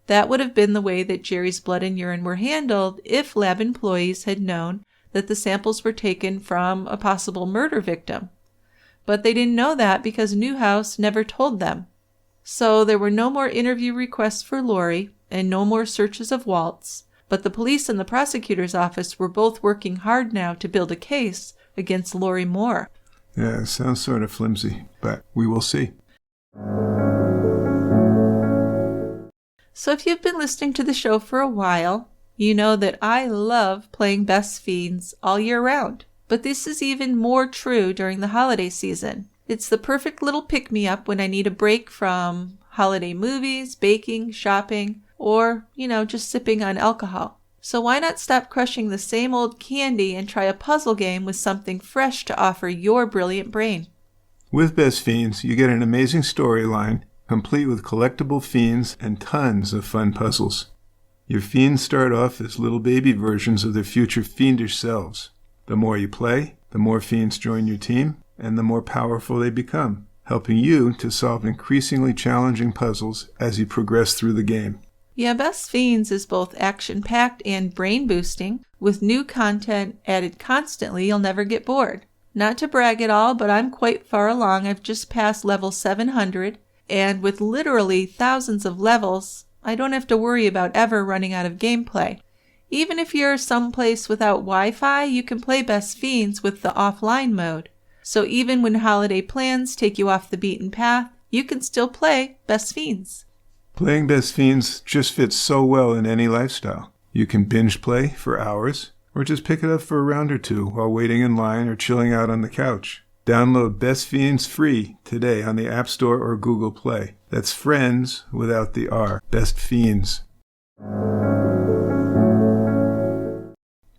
That would have been the way that Jerry's blood and urine were handled if lab employees had known that the samples were taken from a possible murder victim. But they didn't know that because Newhouse never told them. So there were no more interview requests for Laurie and no more searches of Walt's, but the police and the prosecutor's office were both working hard now to build a case against Laurie Moore. Yeah, it sounds sort of flimsy, but we will see. So if you've been listening to the show for a while, you know that I love playing Best Fiends all year round. But this is even more true during the holiday season. It's the perfect little pick-me-up when I need a break from holiday movies, baking, shopping, or, just sipping on alcohol. So why not stop crushing the same old candy and try a puzzle game with something fresh to offer your brilliant brain? With Best Fiends, you get an amazing storyline, complete with collectible fiends and tons of fun puzzles. Your fiends start off as little baby versions of their future fiendish selves. The more you play, the more fiends join your team, and the more powerful they become, helping you to solve increasingly challenging puzzles as you progress through the game. Yeah, Best Fiends is both action-packed and brain-boosting. With new content added constantly, you'll never get bored. Not to brag at all, but I'm quite far along. I've just passed level 700, and with literally thousands of levels, I don't have to worry about ever running out of gameplay. Even if you're someplace without Wi-Fi, you can play Best Fiends with the offline mode. So even when holiday plans take you off the beaten path, you can still play Best Fiends. Playing Best Fiends just fits so well in any lifestyle. You can binge play for hours, or just pick it up for a round or two while waiting in line or chilling out on the couch. Download Best Fiends free today on the App Store or Google Play. That's friends without the R. Best Fiends.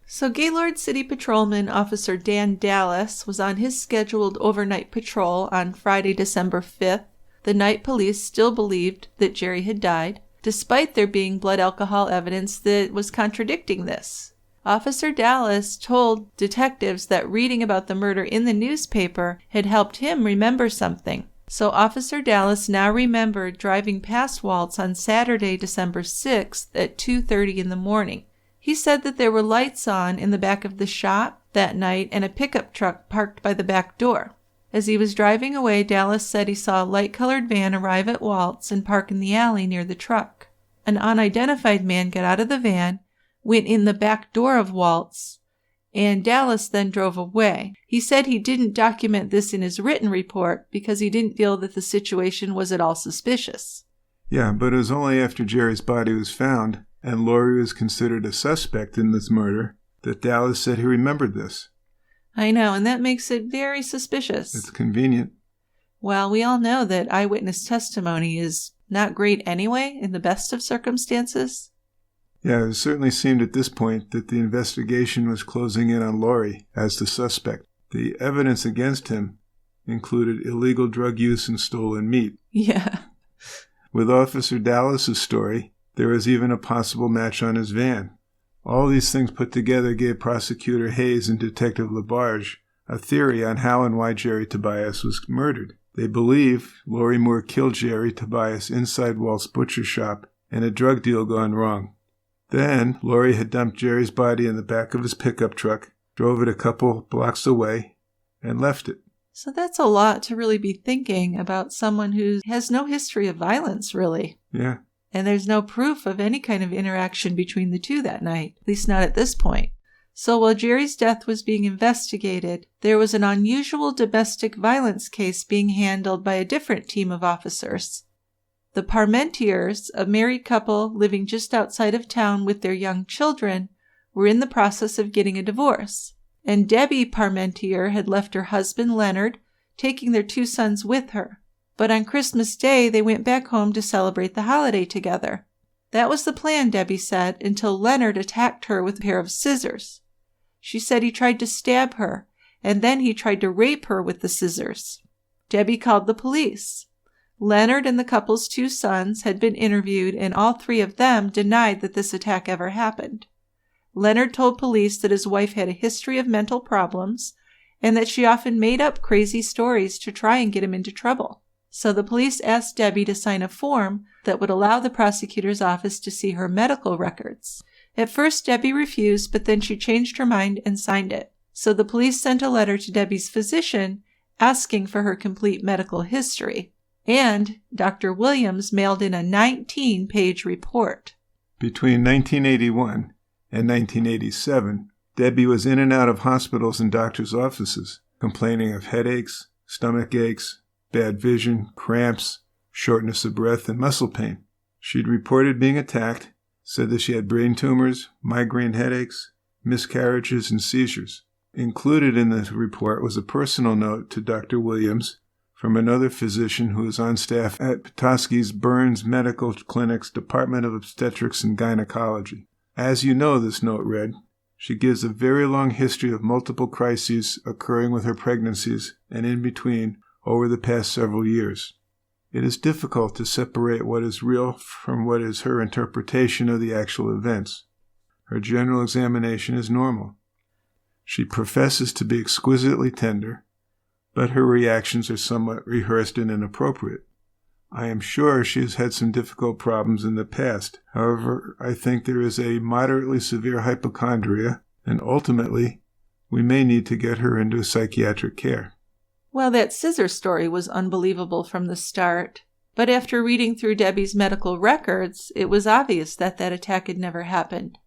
So Gaylord City Patrolman Officer Dan Dallas was on his scheduled overnight patrol on Friday, December 5th. The night police still believed that Jerry had died, despite there being blood alcohol evidence that was contradicting this. Officer Dallas told detectives that reading about the murder in the newspaper had helped him remember something. So Officer Dallas now remembered driving past Waltz on Saturday, December 6th at 2:30 in the morning. He said that there were lights on in the back of the shop that night and a pickup truck parked by the back door. As he was driving away, Dallas said he saw a light-colored van arrive at Waltz and park in the alley near the truck. An unidentified man got out of the van, went in the back door of Waltz, and Dallas then drove away. He said he didn't document this in his written report because he didn't feel that the situation was at all suspicious. Yeah, but it was only after Jerry's body was found and Laurie was considered a suspect in this murder that Dallas said he remembered this. I know, and that makes it very suspicious. It's convenient. Well, we all know that eyewitness testimony is not great anyway in the best of circumstances. Yeah, it certainly seemed at this point that the investigation was closing in on Laurie as the suspect. The evidence against him included illegal drug use and stolen meat. Yeah. With Officer Dallas's story, there was even a possible match on his van. All these things put together gave Prosecutor Hayes and Detective LaBarge a theory on how and why Jerry Tobias was murdered. They believe Laurie Moore killed Jerry Tobias inside Walt's butcher shop and a drug deal gone wrong. Then, Laurie had dumped Jerry's body in the back of his pickup truck, drove it a couple blocks away, and left it. So that's a lot to really be thinking about someone who has no history of violence, really. Yeah. And there's no proof of any kind of interaction between the two that night, at least not at this point. So while Jerry's death was being investigated, there was an unusual domestic violence case being handled by a different team of officers. The Parmentiers, a married couple living just outside of town with their young children, were in the process of getting a divorce. And Debbie Parmentier had left her husband, Leonard, taking their 2 sons with her. But on Christmas Day, they went back home to celebrate the holiday together. That was the plan, Debbie said, until Leonard attacked her with a pair of scissors. She said he tried to stab her, and then he tried to rape her with the scissors. Debbie called the police. Leonard and the couple's 2 sons had been interviewed, and all 3 of them denied that this attack ever happened. Leonard told police that his wife had a history of mental problems and that she often made up crazy stories to try and get him into trouble. So the police asked Debbie to sign a form that would allow the prosecutor's office to see her medical records. At first, Debbie refused, but then she changed her mind and signed it. So the police sent a letter to Debbie's physician asking for her complete medical history. And Dr. Williams mailed in a 19-page report. Between 1981 and 1987, Debbie was in and out of hospitals and doctors' offices, complaining of headaches, stomach aches, bad vision, cramps, shortness of breath, and muscle pain. She'd reported being attacked, said that she had brain tumors, migraine headaches, miscarriages, and seizures. Included in the report was a personal note to Dr. Williams from another physician who was on staff at Petoskey's Burns Medical Clinic's Department of Obstetrics and Gynecology. As you know, this note read, she gives a very long history of multiple crises occurring with her pregnancies and in between over the past several years. It is difficult to separate what is real from what is her interpretation of the actual events. Her general examination is normal. She professes to be exquisitely tender, but her reactions are somewhat rehearsed and inappropriate. I am sure she has had some difficult problems in the past. However, I think there is a moderately severe hypochondria, and ultimately, we may need to get her into psychiatric care. Well, that scissor story was unbelievable from the start. But after reading through Debbie's medical records, it was obvious that that attack had never happened.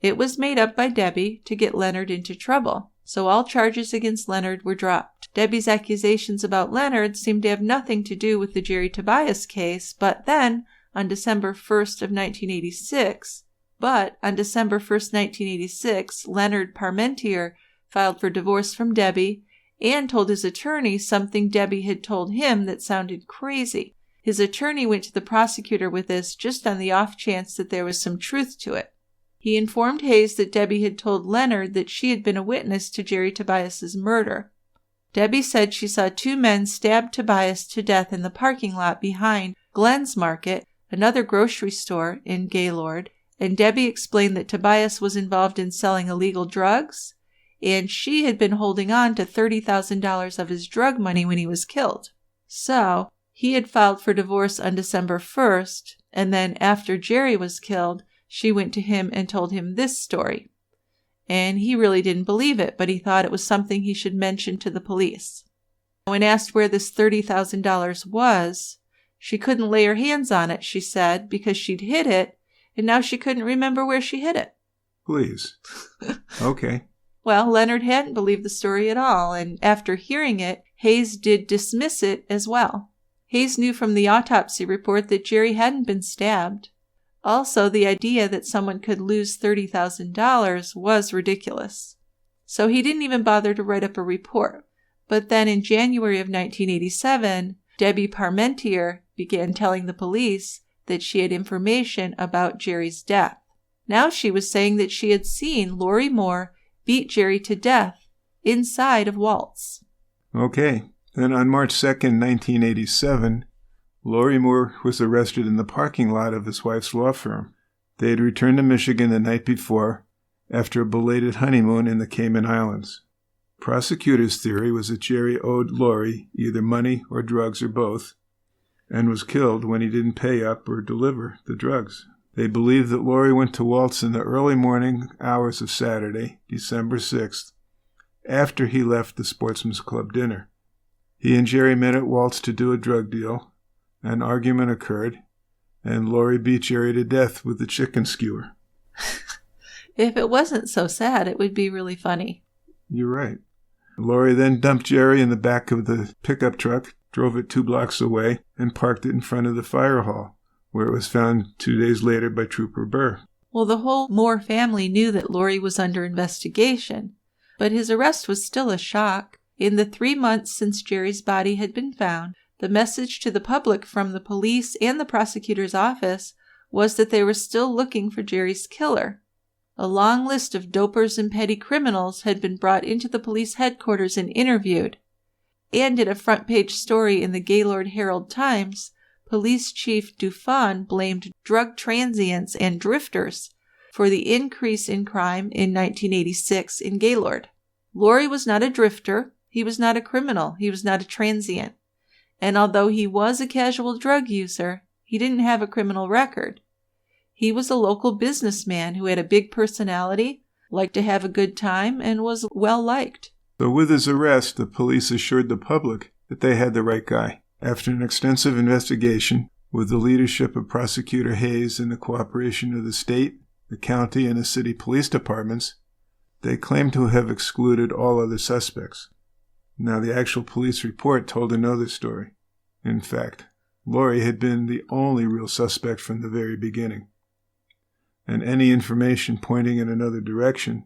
It was made up by Debbie to get Leonard into trouble. so all charges against Leonard were dropped. Debbie's accusations about Leonard seemed to have nothing to do with the Jerry Tobias case, but then, on December 1st of 1986, Leonard Parmentier filed for divorce from Debbie and told his attorney something Debbie had told him that sounded crazy. His attorney went to the prosecutor with this just on the off chance that there was some truth to it. He informed Hayes that Debbie had told Leonard that she had been a witness to Jerry Tobias's murder. Debbie said she saw two men stab Tobias to death in the parking lot behind Glenn's Market, another grocery store in Gaylord, and Debbie explained that Tobias was involved in selling illegal drugs, and she had been holding on to $30,000 of his drug money when he was killed. So, he had filed for divorce on December 1st, and then after Jerry was killed, she went to him and told him this story. And he really didn't believe it, but he thought it was something he should mention to the police. When asked where this $30,000 was, she couldn't lay her hands on it, she said, because she'd hid it, and now she couldn't remember where she hid it. Please. Okay. Well, Leonard hadn't believed the story at all, and after hearing it, Hayes did dismiss it as well. Hayes knew from the autopsy report that Jerry hadn't been stabbed. Also, the idea that someone could lose $30,000 was ridiculous. So he didn't even bother to write up a report. But then in January of 1987, Debbie Parmentier began telling the police that she had information about Jerry's death. Now she was saying that she had seen Laurie Moore beat Jerry to death inside of Walt's. Okay. Then on March 2nd, 1987, Laurie Moore was arrested in the parking lot of his wife's law firm. They had returned to Michigan the night before, after a belated honeymoon in the Cayman Islands. Prosecutors' theory was that Jerry owed Laurie either money or drugs or both, and was killed when he didn't pay up or deliver the drugs. They believed that Laurie went to Walt's in the early morning hours of Saturday, December 6th, after he left the Sportsman's Club dinner. He and Jerry met at Walt's to do a drug deal. An argument occurred, and Laurie beat Jerry to death with the chicken skewer. If it wasn't so sad, it would be really funny. You're right. Laurie then dumped Jerry in the back of the pickup truck, drove it 2 blocks away, and parked it in front of the fire hall, where it was found 2 days later by Trooper Burr. Well, the whole Moore family knew that Laurie was under investigation, but his arrest was still a shock. In the 3 months since Jerry's body had been found, the message to the public from the police and the prosecutor's office was that they were still looking for Jerry's killer. A long list of dopers and petty criminals had been brought into the police headquarters and interviewed. And in a front-page story in the Gaylord Herald-Times, Police Chief Dufon blamed drug transients and drifters for the increase in crime in 1986 in Gaylord. Laurie was not a drifter, he was not a criminal, he was not a transient. And although he was a casual drug user, he didn't have a criminal record. He was a local businessman who had a big personality, liked to have a good time, and was well-liked. So with his arrest, the police assured the public that they had the right guy. After an extensive investigation, with the leadership of Prosecutor Hayes and the cooperation of the state, the county, and the city police departments, they claimed to have excluded all other suspects. Now, the actual police report told another story. In fact, Laurie had been the only real suspect from the very beginning, and any information pointing in another direction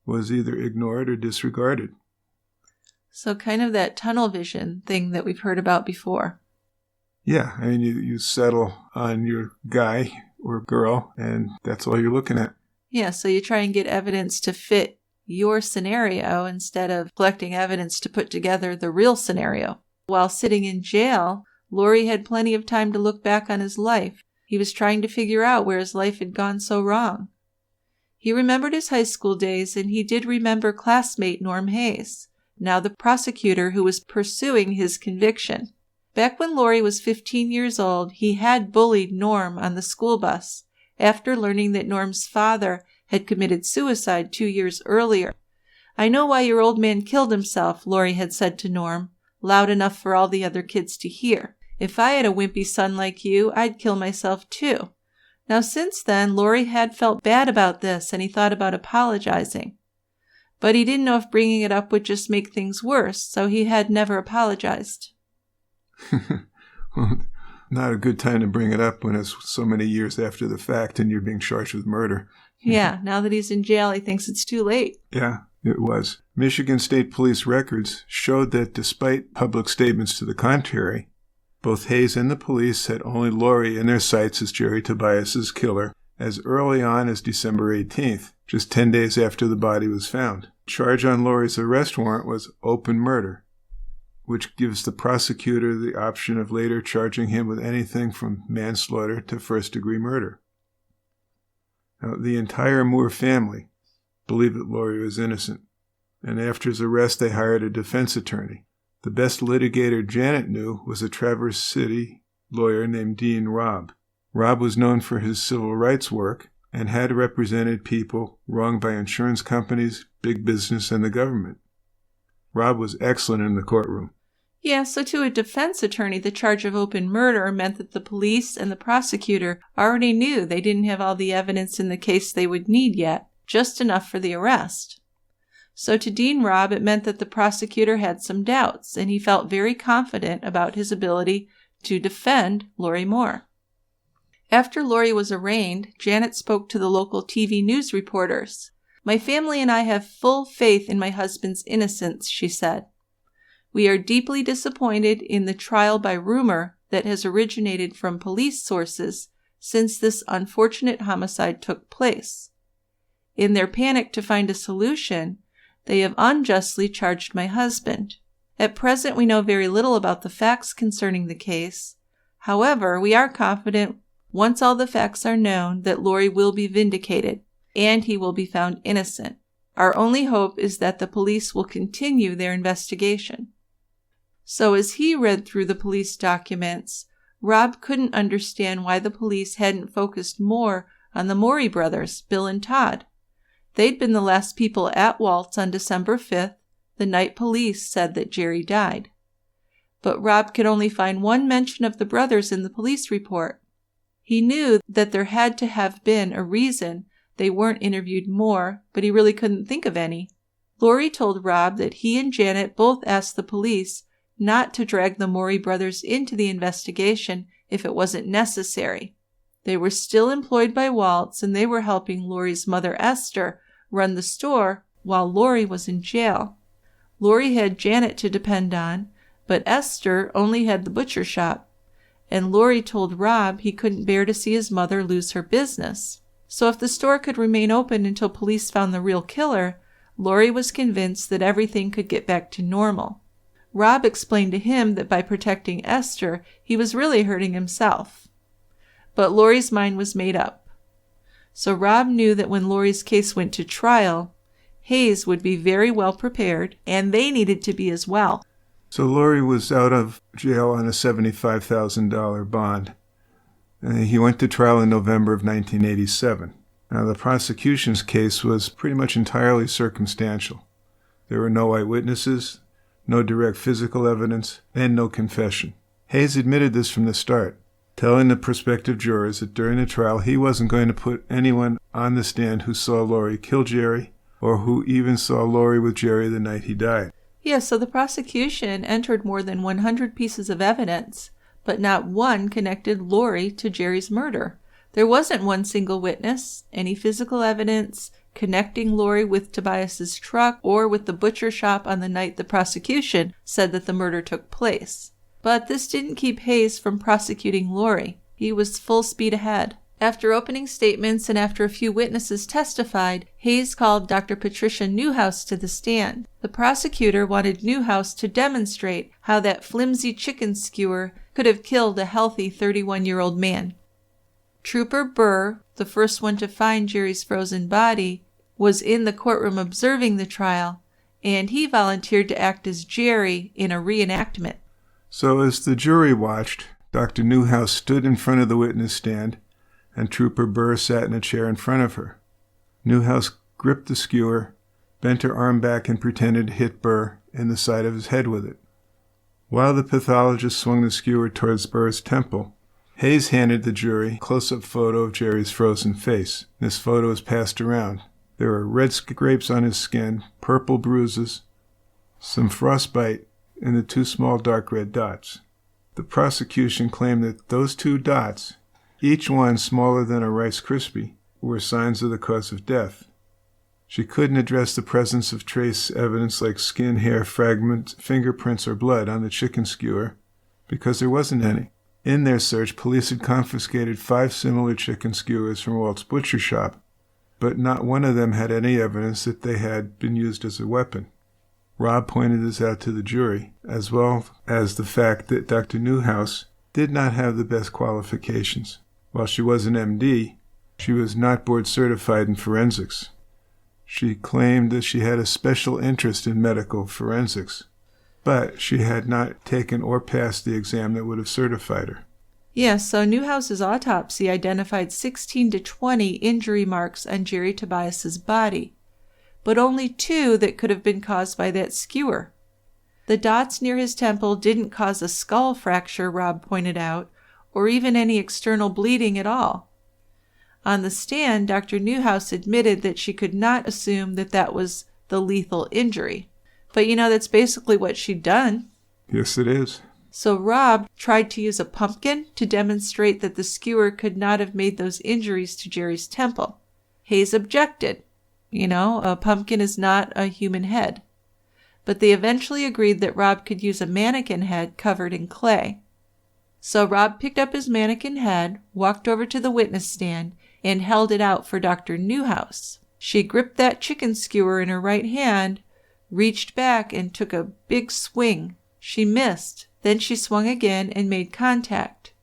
was either ignored or disregarded. So kind of that tunnel vision thing that we've heard about before. Yeah, I mean, you settle on your guy or girl, and that's all you're looking at. Yeah, so you try and get evidence to fit your scenario instead of collecting evidence to put together the real scenario. While sitting in jail, Laurie had plenty of time to look back on his life. He was trying to figure out where his life had gone so wrong. He remembered his high school days, and he did remember classmate Norm Hayes, now the prosecutor who was pursuing his conviction. Back when Laurie was 15 years old, he had bullied Norm on the school bus after learning that Norm's father had committed suicide 2 years earlier. "I know why your old man killed himself," Laurie had said to Norm, loud enough for all the other kids to hear. "If I had a wimpy son like you, I'd kill myself too." Now since then, Laurie had felt bad about this, and he thought about apologizing. But he didn't know if bringing it up would just make things worse, so he had never apologized. Well, not a good time to bring it up when it's so many years after the fact and you're being charged with murder. Yeah, now that he's in jail, he thinks it's too late. Yeah, it was. Michigan State Police records showed that despite public statements to the contrary, both Hayes and the police had only Laurie in their sights as Jerry Tobias's killer as early on as December 18th, just 10 days after the body was found. Charge on Laurie's arrest warrant was open murder, which gives the prosecutor the option of later charging him with anything from manslaughter to first-degree murder. Now, the entire Moore family believed that Laurie was innocent, and after his arrest they hired a defense attorney. The best litigator Janet knew was a Traverse City lawyer named Dean Robb. Robb was known for his civil rights work and had represented people wronged by insurance companies, big business, and the government. Robb was excellent in the courtroom. Yeah, so to a defense attorney, the charge of open murder meant that the police and the prosecutor already knew they didn't have all the evidence in the case they would need yet, just enough for the arrest. So to Dean Robb, it meant that the prosecutor had some doubts, and he felt very confident about his ability to defend Laurie Moore. After Laurie was arraigned, Janet spoke to the local TV news reporters. "My family and I have full faith in my husband's innocence," she said. "We are deeply disappointed in the trial by rumor that has originated from police sources since this unfortunate homicide took place. In their panic to find a solution, they have unjustly charged my husband. At present, we know very little about the facts concerning the case. However, we are confident once all the facts are known that Laurie will be vindicated and he will be found innocent. Our only hope is that the police will continue their investigation." So as he read through the police documents, Robb couldn't understand why the police hadn't focused more on the Morey brothers, Bill and Todd. They'd been the last people at Walt's on December 5th, the night police said that Jerry died. But Robb could only find one mention of the brothers in the police report. He knew that there had to have been a reason they weren't interviewed more, but he really couldn't think of any. Laurie told Robb that he and Janet both asked the police not to drag the Morey brothers into the investigation if it wasn't necessary. They were still employed by Walt's, and they were helping Laurie's mother, Esther, run the store while Laurie was in jail. Laurie had Janet to depend on, but Esther only had the butcher shop, and Laurie told Robb he couldn't bear to see his mother lose her business. So if the store could remain open until police found the real killer, Laurie was convinced that everything could get back to normal. Robb explained to him that by protecting Esther, he was really hurting himself. But Laurie's mind was made up. So Robb knew that when Laurie's case went to trial, Hayes would be very well prepared, and they needed to be as well. So Laurie was out of jail on a $75,000 bond. He went to trial in November of 1987. Now, the prosecution's case was pretty much entirely circumstantial. There were no eyewitnesses, no direct physical evidence, and no confession. Hayes admitted this from the start, telling the prospective jurors that during the trial he wasn't going to put anyone on the stand who saw Laurie kill Jerry or who even saw Laurie with Jerry the night he died. Yeah, so the prosecution entered more than 100 pieces of evidence, but not one connected Laurie to Jerry's murder. There wasn't one single witness, any physical evidence connecting Laurie with Tobias's truck or with the butcher shop on the night the prosecution said that the murder took place. But this didn't keep Hayes from prosecuting Laurie. He was full speed ahead. After opening statements and after a few witnesses testified, Hayes called Dr. Patricia Newhouse to the stand. The prosecutor wanted Newhouse to demonstrate how that flimsy chicken skewer could have killed a healthy 31-year-old man. Trooper Burr, the first one to find Jerry's frozen body, was in the courtroom observing the trial, and he volunteered to act as Jerry in a reenactment. So as the jury watched, Dr. Newhouse stood in front of the witness stand, and Trooper Burr sat in a chair in front of her. Newhouse gripped the skewer, bent her arm back, and pretended to hit Burr in the side of his head with it. While the pathologist swung the skewer towards Burr's temple, Hayes handed the jury a close-up photo of Jerry's frozen face. This photo was passed around. There were red scrapes on his skin, purple bruises, some frostbite, and the 2 small dark red dots. The prosecution claimed that those 2 dots, each one smaller than a Rice Krispie, were signs of the cause of death. She couldn't address the presence of trace evidence like skin, hair, fragments, fingerprints, or blood on the chicken skewer because there wasn't any. In their search, police had confiscated 5 similar chicken skewers from Walt's butcher shop, but not one of them had any evidence that they had been used as a weapon. Rob pointed this out to the jury, as well as the fact that Dr. Newhouse did not have the best qualifications. While she was an MD, she was not board certified in forensics. She claimed that she had a special interest in medical forensics, but she had not taken or passed the exam that would have certified her. Yes, so Newhouse's autopsy identified 16 to 20 injury marks on Jerry Tobias's body, but only 2 that could have been caused by that skewer. The dots near his temple didn't cause a skull fracture, Rob pointed out, or even any external bleeding at all. On the stand, Dr. Newhouse admitted that she could not assume that that was the lethal injury. But that's basically what she'd done. Yes, it is. So Rob tried to use a pumpkin to demonstrate that the skewer could not have made those injuries to Jerry's temple. Hayes objected. A pumpkin is not a human head. But they eventually agreed that Rob could use a mannequin head covered in clay. So Rob picked up his mannequin head, walked over to the witness stand, and held it out for Dr. Newhouse. She gripped that chicken skewer in her right hand, reached back, and took a big swing. She missed. Then she swung again and made contact.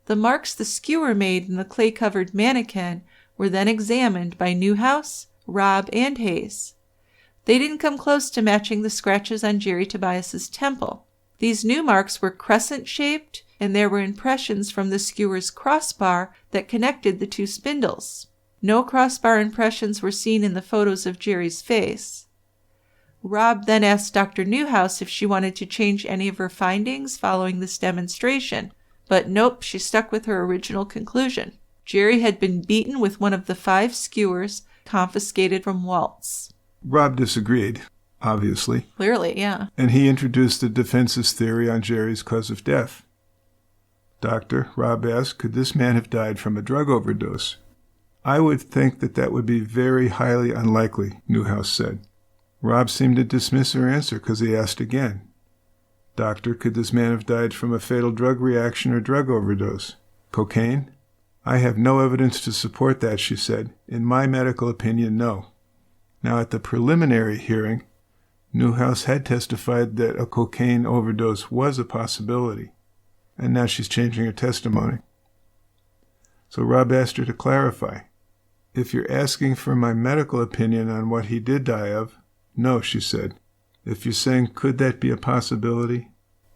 The marks the skewer made in the clay-covered mannequin were then examined by Newhouse, Rob, and Hayes. They didn't come close to matching the scratches on Jerry Tobias's temple. These new marks were crescent-shaped, and there were impressions from the skewer's crossbar that connected the 2 spindles. No crossbar impressions were seen in the photos of Jerry's face. Rob then asked Dr. Newhouse if she wanted to change any of her findings following this demonstration, but nope, she stuck with her original conclusion. Jerry had been beaten with one of the 5 skewers confiscated from Walt's. Rob disagreed, obviously. Clearly, yeah. And he introduced the defense's theory on Jerry's cause of death. Doctor, Rob asked, could this man have died from a drug overdose? I would think that would be very highly unlikely, Newhouse said. Rob seemed to dismiss her answer because he asked again. Doctor, could this man have died from a fatal drug reaction or drug overdose? Cocaine? I have no evidence to support that, she said. In my medical opinion, no. Now, at the preliminary hearing, Newhouse had testified that a cocaine overdose was a possibility, and now she's changing her testimony. So Rob asked her to clarify. If you're asking for my medical opinion on what he did die of, no, she said. If you're saying, could that be a possibility?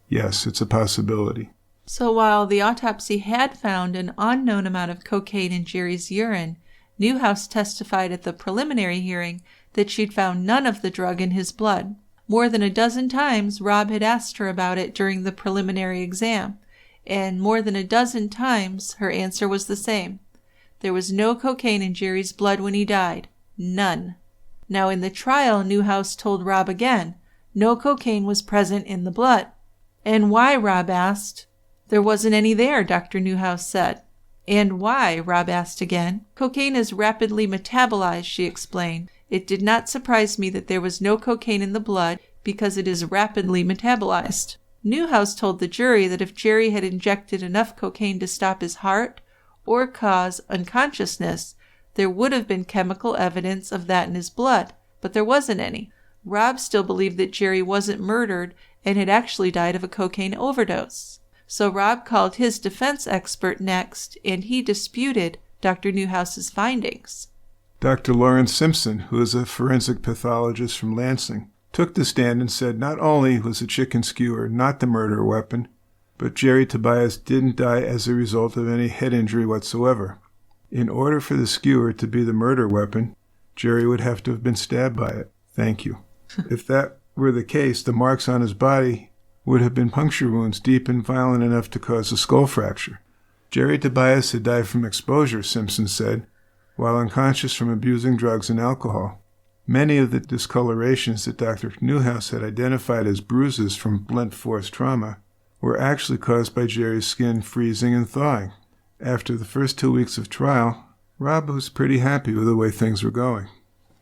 Yes, it's a possibility. So while the autopsy had found an unknown amount of cocaine in Jerry's urine, Newhouse testified at the preliminary hearing that she'd found none of the drug in his blood. More than a dozen times, Rob had asked her about it during the preliminary exam, and more than a dozen times, her answer was the same. There was no cocaine in Jerry's blood when he died. None. Now in the trial, Newhouse told Rob again, no cocaine was present in the blood. And why, Rob asked. There wasn't any there, Dr. Newhouse said. And why, Rob asked again. Cocaine is rapidly metabolized, she explained. It did not surprise me that there was no cocaine in the blood because it is rapidly metabolized. Newhouse told the jury that if Jerry had injected enough cocaine to stop his heart or cause unconsciousness, there would have been chemical evidence of that in his blood, but there wasn't any. Rob still believed that Jerry wasn't murdered and had actually died of a cocaine overdose. So Rob called his defense expert next, and he disputed Dr. Newhouse's findings. Dr. Lawrence Simpson, who is a forensic pathologist from Lansing, took the stand and said not only was the chicken skewer not the murder weapon, but Jerry Tobias didn't die as a result of any head injury whatsoever. In order for the skewer to be the murder weapon, Jerry would have to have been stabbed by it. Thank you. If that were the case, the marks on his body would have been puncture wounds deep and violent enough to cause a skull fracture. Jerry Tobias had died from exposure, Simpson said. while unconscious from abusing drugs and alcohol. Many of the discolorations that Dr. Newhouse had identified as bruises from blunt force trauma were actually caused by Jerry's skin freezing and thawing. After the first 2 weeks of trial, Rob was pretty happy with the way things were going.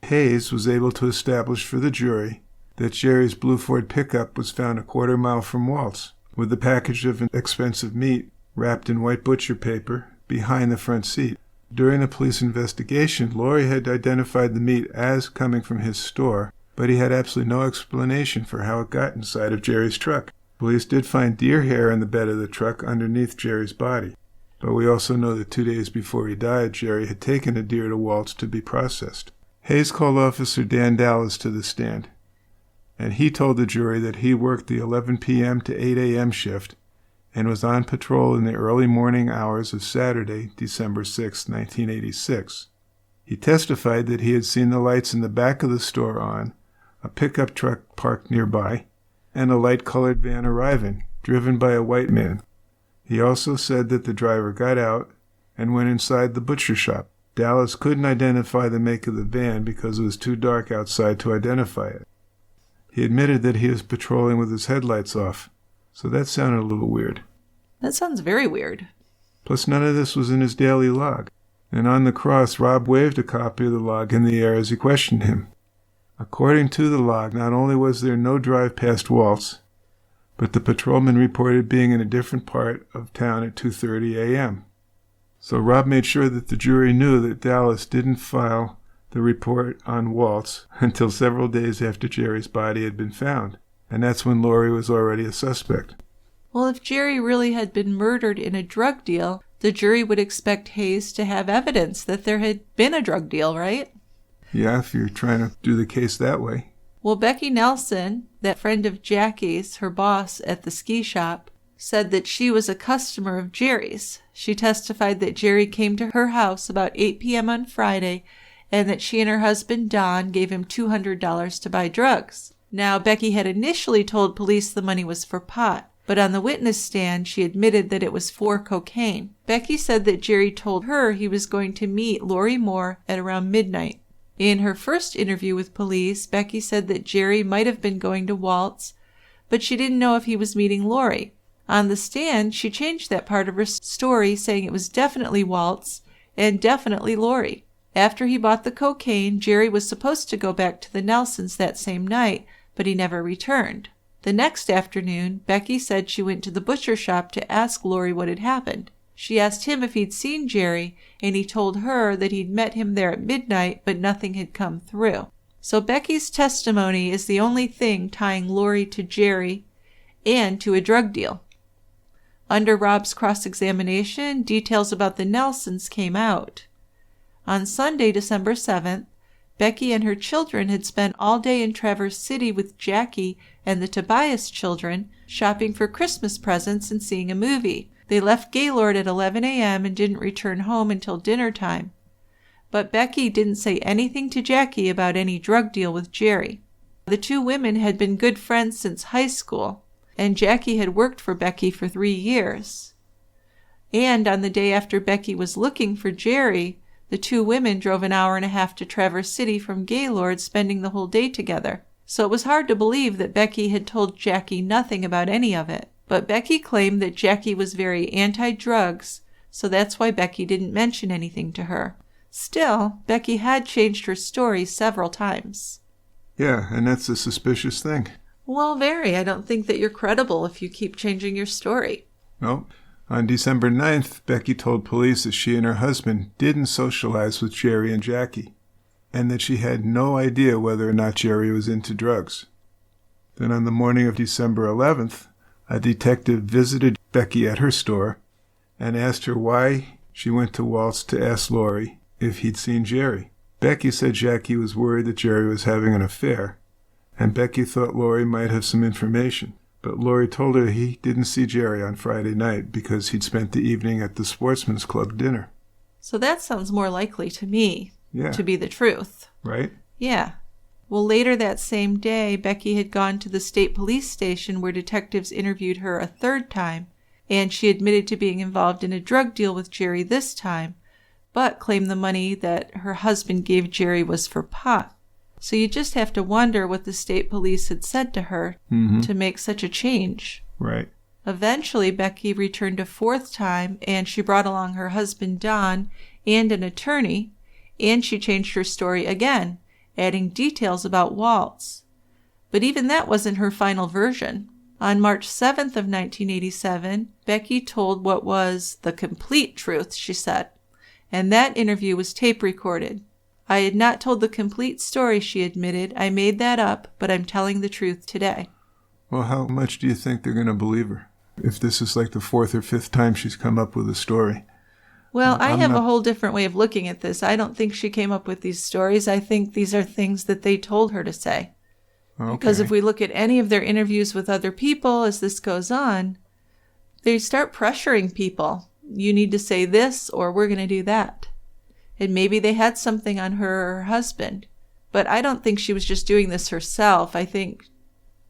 Hayes was able to establish for the jury that Jerry's blue Ford pickup was found a quarter mile from Walt's, with a package of expensive meat wrapped in white butcher paper behind the front seat. During the police investigation, Laurie had identified the meat as coming from his store, but he had absolutely no explanation for how it got inside of Jerry's truck. Police did find deer hair in the bed of the truck underneath Jerry's body, but we also know that 2 days before he died, Jerry had taken a deer to Walt's to be processed. Hayes called Officer Dan Dallas to the stand, and he told the jury that he worked the 11 p.m. to 8 a.m. shift and was on patrol in the early morning hours of Saturday, December 6, 1986. He testified that he had seen the lights in the back of the store on, a pickup truck parked nearby, and a light-colored van arriving, driven by a white man. He also said that the driver got out and went inside the butcher shop. Dallas couldn't identify the make of the van because it was too dark outside to identify it. He admitted that he was patrolling with his headlights off, so that sounded a little weird. That sounds very weird. Plus, none of this was in his daily log. And on the cross, Rob waved a copy of the log in the air as he questioned him. According to the log, not only was there no drive past Walt's, but the patrolman reported being in a different part of town at 2:30 a.m. So Rob made sure that the jury knew that Dallas didn't file the report on Walt's until several days after Jerry's body had been found, and that's when Laurie was already a suspect. Well, if Jerry really had been murdered in a drug deal, the jury would expect Hayes to have evidence that there had been a drug deal, right? Yeah, if you're trying to do the case that way. Well, Becky Nelson, that friend of Jackie's, her boss at the ski shop, said that she was a customer of Jerry's. She testified that Jerry came to her house about 8 p.m. on Friday and that she and her husband Don gave him $200 to buy drugs. Now, Becky had initially told police the money was for pot, but on the witness stand, she admitted that it was for cocaine. Becky said that Jerry told her he was going to meet Laurie Moore at around midnight. In her first interview with police, Becky said that Jerry might have been going to Walt's, but she didn't know if he was meeting Laurie. On the stand, she changed that part of her story, saying it was definitely Walt's and definitely Laurie. After he bought the cocaine, Jerry was supposed to go back to the Nelsons that same night, but he never returned. The next afternoon, Becky said she went to the butcher shop to ask Laurie what had happened. She asked him if he'd seen Jerry, and he told her that he'd met him there at midnight, but nothing had come through. So Becky's testimony is the only thing tying Laurie to Jerry and to a drug deal. Under Rob's cross-examination, details about the Nelsons came out. On Sunday, December 7th, Becky and her children had spent all day in Traverse City with Jackie and the Tobias children, shopping for Christmas presents and seeing a movie. They left Gaylord at 11 a.m. and didn't return home until dinner time. But Becky didn't say anything to Jackie about any drug deal with Jerry. The two women had been good friends since high school, and Jackie had worked for Becky for 3 years. And on the day after Becky was looking for Jerry, the two women drove an hour and a half to Traverse City from Gaylord, spending the whole day together. So it was hard to believe that Becky had told Jackie nothing about any of it. But Becky claimed that Jackie was very anti-drugs, so that's why Becky didn't mention anything to her. Still, Becky had changed her story several times. Yeah, and that's a suspicious thing. Well, very. I don't think that you're credible if you keep changing your story. No. On December 9th, Becky told police that she and her husband didn't socialize with Jerry and Jackie, and that she had no idea whether or not Jerry was into drugs. Then on the morning of December 11th, a detective visited Becky at her store and asked her why she went to Walt's to ask Laurie if he'd seen Jerry. Becky said Jackie was worried that Jerry was having an affair, and Becky thought Laurie might have some information. But Laurie told her he didn't see Jerry on Friday night because he'd spent the evening at the Sportsman's Club dinner. So that sounds more likely to me to be the truth. Right? Yeah. Well, later that same day, Becky had gone to the state police station where detectives interviewed her a third time, and she admitted to being involved in a drug deal with Jerry this time, but claimed the money that her husband gave Jerry was for pot. So you just have to wonder what the state police had said to her to make such a change. Right. Eventually, Becky returned a fourth time, and she brought along her husband, Don, and an attorney, and she changed her story again, adding details about Waltz. But even that wasn't her final version. On March 7th of 1987, Becky told what was the complete truth, she said, and that interview was tape recorded. I had not told the complete story, she admitted. I made that up, but I'm telling the truth today. Well, how much do you think they're going to believe her? If this is like the fourth or fifth time she's come up with a story. Well, I have a whole different way of looking at this. I don't think she came up with these stories. I think these are things that they told her to say. Okay. Because if we look at any of their interviews with other people as this goes on, they start pressuring people. You need to say this or we're going to do that. And maybe they had something on her or her husband. But I don't think she was just doing this herself. I think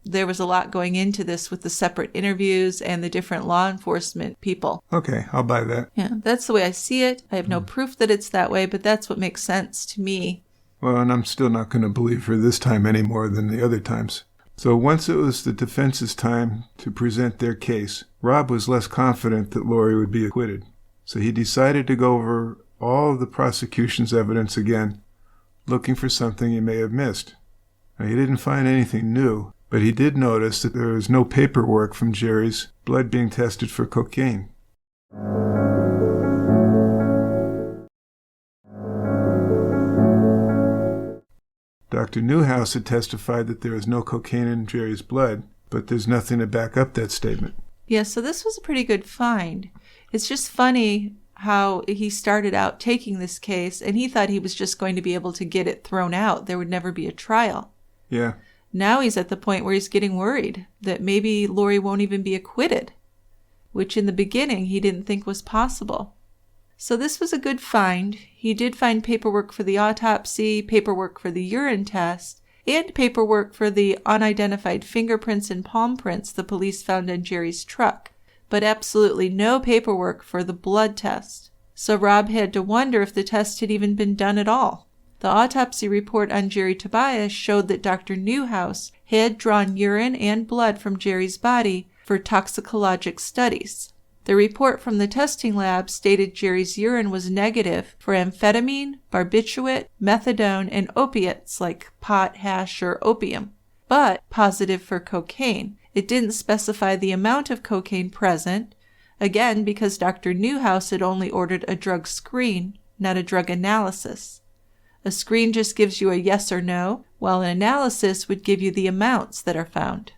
there was a lot going into this with the separate interviews and the different law enforcement people. Okay, I'll buy that. Yeah, that's the way I see it. I have no proof that it's that way, but that's what makes sense to me. Well, and I'm still not going to believe her this time any more than the other times. So once it was the defense's time to present their case, Rob was less confident that Laurie would be acquitted. So he decided to go over all of the prosecution's evidence again, looking for something he may have missed. Now, he didn't find anything new, but he did notice that there was no paperwork from Jerry's blood being tested for cocaine. Dr. Newhouse had testified that there was no cocaine in Jerry's blood, but there's nothing to back up that statement. Yeah, so this was a pretty good find. It's just funny how he started out taking this case, and he thought he was just going to be able to get it thrown out. There would never be a trial. Yeah. Now he's at the point where he's getting worried that maybe Laurie won't even be acquitted, which in the beginning he didn't think was possible. So this was a good find. He did find paperwork for the autopsy, paperwork for the urine test, and paperwork for the unidentified fingerprints and palm prints the police found on Jerry's truck, but absolutely no paperwork for the blood test. So Rob had to wonder if the test had even been done at all. The autopsy report on Jerry Tobias showed that Dr. Newhouse had drawn urine and blood from Jerry's body for toxicologic studies. The report from the testing lab stated Jerry's urine was negative for amphetamine, barbiturate, methadone, and opiates like pot, hash, or opium, but positive for cocaine. It didn't specify the amount of cocaine present, again because Dr. Newhouse had only ordered a drug screen, not a drug analysis. A screen just gives you a yes or no, while an analysis would give you the amounts that are found.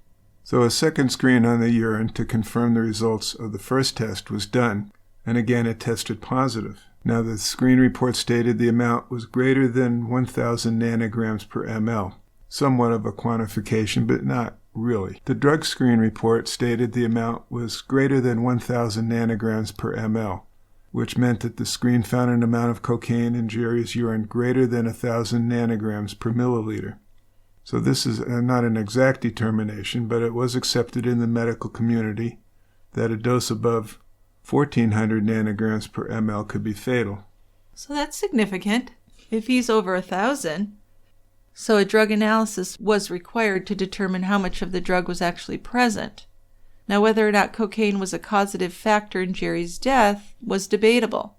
So a second screen on the urine to confirm the results of the first test was done, and again it tested positive. Now the screen report stated the amount was greater than 1,000 nanograms per ml. Somewhat of a quantification, but not really. The drug screen report stated the amount was greater than 1,000 nanograms per ml, which meant that the screen found an amount of cocaine in Jerry's urine greater than 1,000 nanograms per milliliter. So this is not an exact determination, but it was accepted in the medical community that a dose above 1,400 nanograms per ml could be fatal. So that's significant. If he's over 1,000. So a drug analysis was required to determine how much of the drug was actually present. Now, whether or not cocaine was a causative factor in Jerry's death was debatable.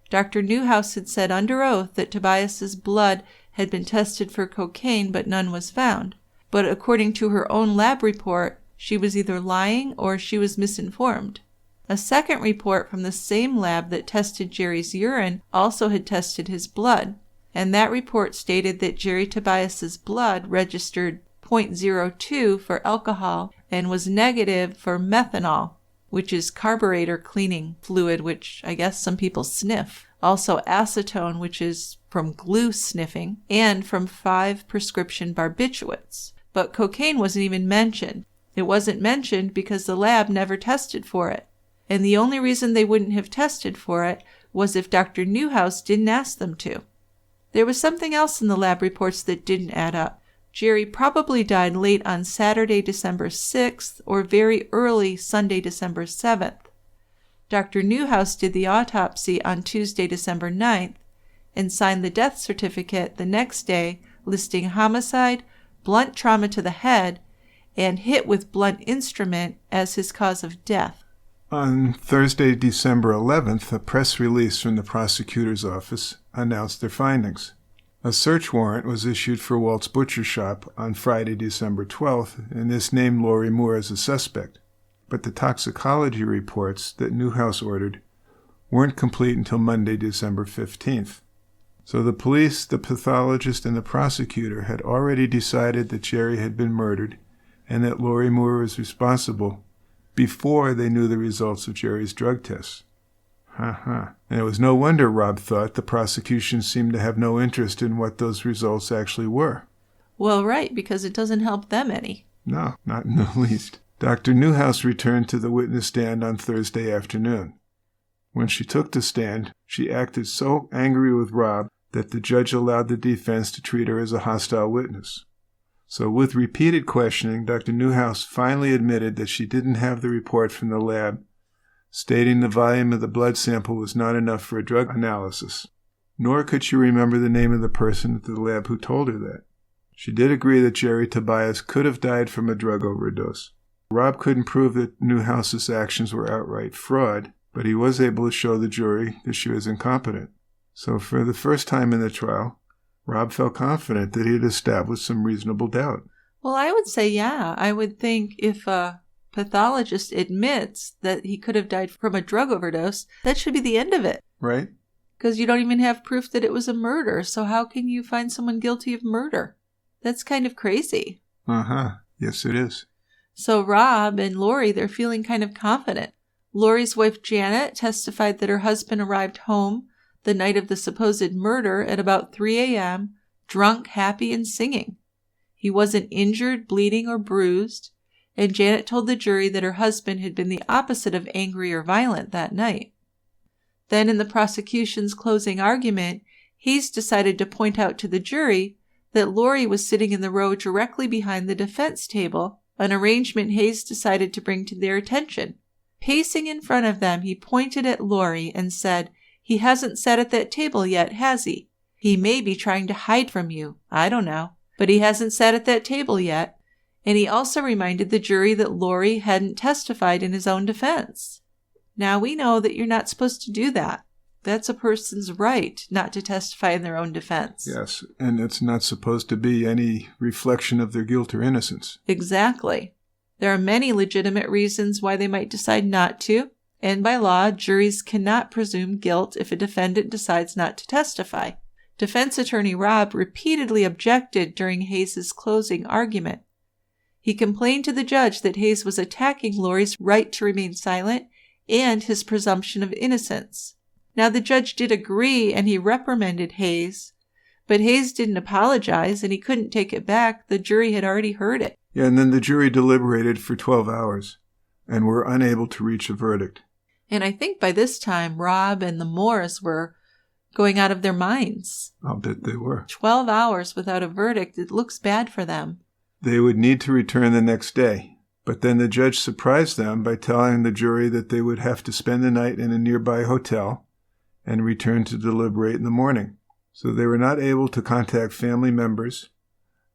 Dr. Newhouse had said under oath that Tobias's blood had been tested for cocaine, but none was found. But according to her own lab report, she was either lying or she was misinformed. A second report from the same lab that tested Jerry's urine also had tested his blood, and that report stated that Jerry Tobias's blood registered 0.02 for alcohol and was negative for methanol, which is carburetor cleaning fluid, which I guess some people sniff. Also acetone, which is from glue sniffing, and from 5 prescription barbiturates. But cocaine wasn't even mentioned. It wasn't mentioned because the lab never tested for it. And the only reason they wouldn't have tested for it was if Dr. Newhouse didn't ask them to. There was something else in the lab reports that didn't add up. Jerry probably died late on Saturday, December 6th, or very early Sunday, December 7th. Dr. Newhouse did the autopsy on Tuesday, December 9th, and signed the death certificate the next day, listing homicide, blunt trauma to the head, and hit with blunt instrument as his cause of death. On Thursday, December 11th, a press release from the prosecutor's office announced their findings. A search warrant was issued for Walt's Butcher Shop on Friday, December 12th, and this named Laurie Moore as a suspect. But the toxicology reports that Newhouse ordered weren't complete until Monday, December 15th. So the police, the pathologist, and the prosecutor had already decided that Jerry had been murdered and that Laurie Moore was responsible before they knew the results of Jerry's drug tests. And it was no wonder Rob thought the prosecution seemed to have no interest in what those results actually were. Well, right, because it doesn't help them any. No, not in the least. Dr. Newhouse returned to the witness stand on Thursday afternoon. When she took the stand, she acted so angry with Rob that the judge allowed the defense to treat her as a hostile witness. So with repeated questioning, Dr. Newhouse finally admitted that she didn't have the report from the lab, stating the volume of the blood sample was not enough for a drug analysis. Nor could she remember the name of the person at the lab who told her that. She did agree that Jerry Tobias could have died from a drug overdose. Rob couldn't prove that Newhouse's actions were outright fraud, but he was able to show the jury that she was incompetent. So for the first time in the trial, Rob felt confident that he had established some reasonable doubt. Well, I would say, yeah. I would think if a pathologist admits that he could have died from a drug overdose, that should be the end of it. Right? Because you don't even have proof that it was a murder, so how can you find someone guilty of murder? That's kind of crazy. Yes, it is. So Rob and Laurie, they're feeling kind of confident. Laurie's wife Janet testified that her husband arrived home the night of the supposed murder at about 3 a.m., drunk, happy, and singing. He wasn't injured, bleeding, or bruised, and Janet told the jury that her husband had been the opposite of angry or violent that night. Then in the prosecution's closing argument, Hayes decided to point out to the jury that Laurie was sitting in the row directly behind the defense table, an arrangement Hayes decided to bring to their attention. Pacing in front of them, he pointed at Laurie and said, "He hasn't sat at that table yet, has he? He may be trying to hide from you. I don't know. But he hasn't sat at that table yet." And he also reminded the jury that Laurie hadn't testified in his own defense. Now, we know that you're not supposed to do that. That's a person's right not to testify in their own defense. Yes, and it's not supposed to be any reflection of their guilt or innocence. Exactly. There are many legitimate reasons why they might decide not to, and by law, juries cannot presume guilt if a defendant decides not to testify. Defense attorney Rob repeatedly objected during Hayes' closing argument. He complained to the judge that Hayes was attacking Laurie's right to remain silent and his presumption of innocence. Now, the judge did agree and he reprimanded Hayes, but Hayes didn't apologize and he couldn't take it back. The jury had already heard it. Yeah, and then the jury deliberated for 12 hours and were unable to reach a verdict. And I think by this time, Rob and the Moores were going out of their minds. I'll bet they were. 12 hours without a verdict, it looks bad for them. They would need to return the next day, but then the judge surprised them by telling the jury that they would have to spend the night in a nearby hotel and return to deliberate in the morning. So they were not able to contact family members,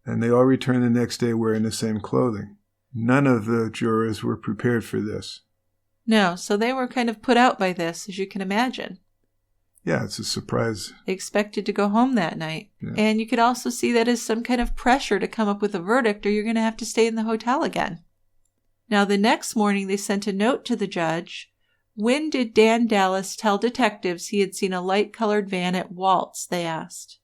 and they all returned the next day wearing the same clothing. None of the jurors were prepared for this. No, so they were kind of put out by this, as you can imagine. Yeah, it's a surprise. They expected to go home that night. Yeah. And you could also see that as some kind of pressure to come up with a verdict or you're going to have to stay in the hotel again. Now, the next morning they sent a note to the judge. When did Dan Dallas tell detectives he had seen a light-colored van at Walt's, they asked.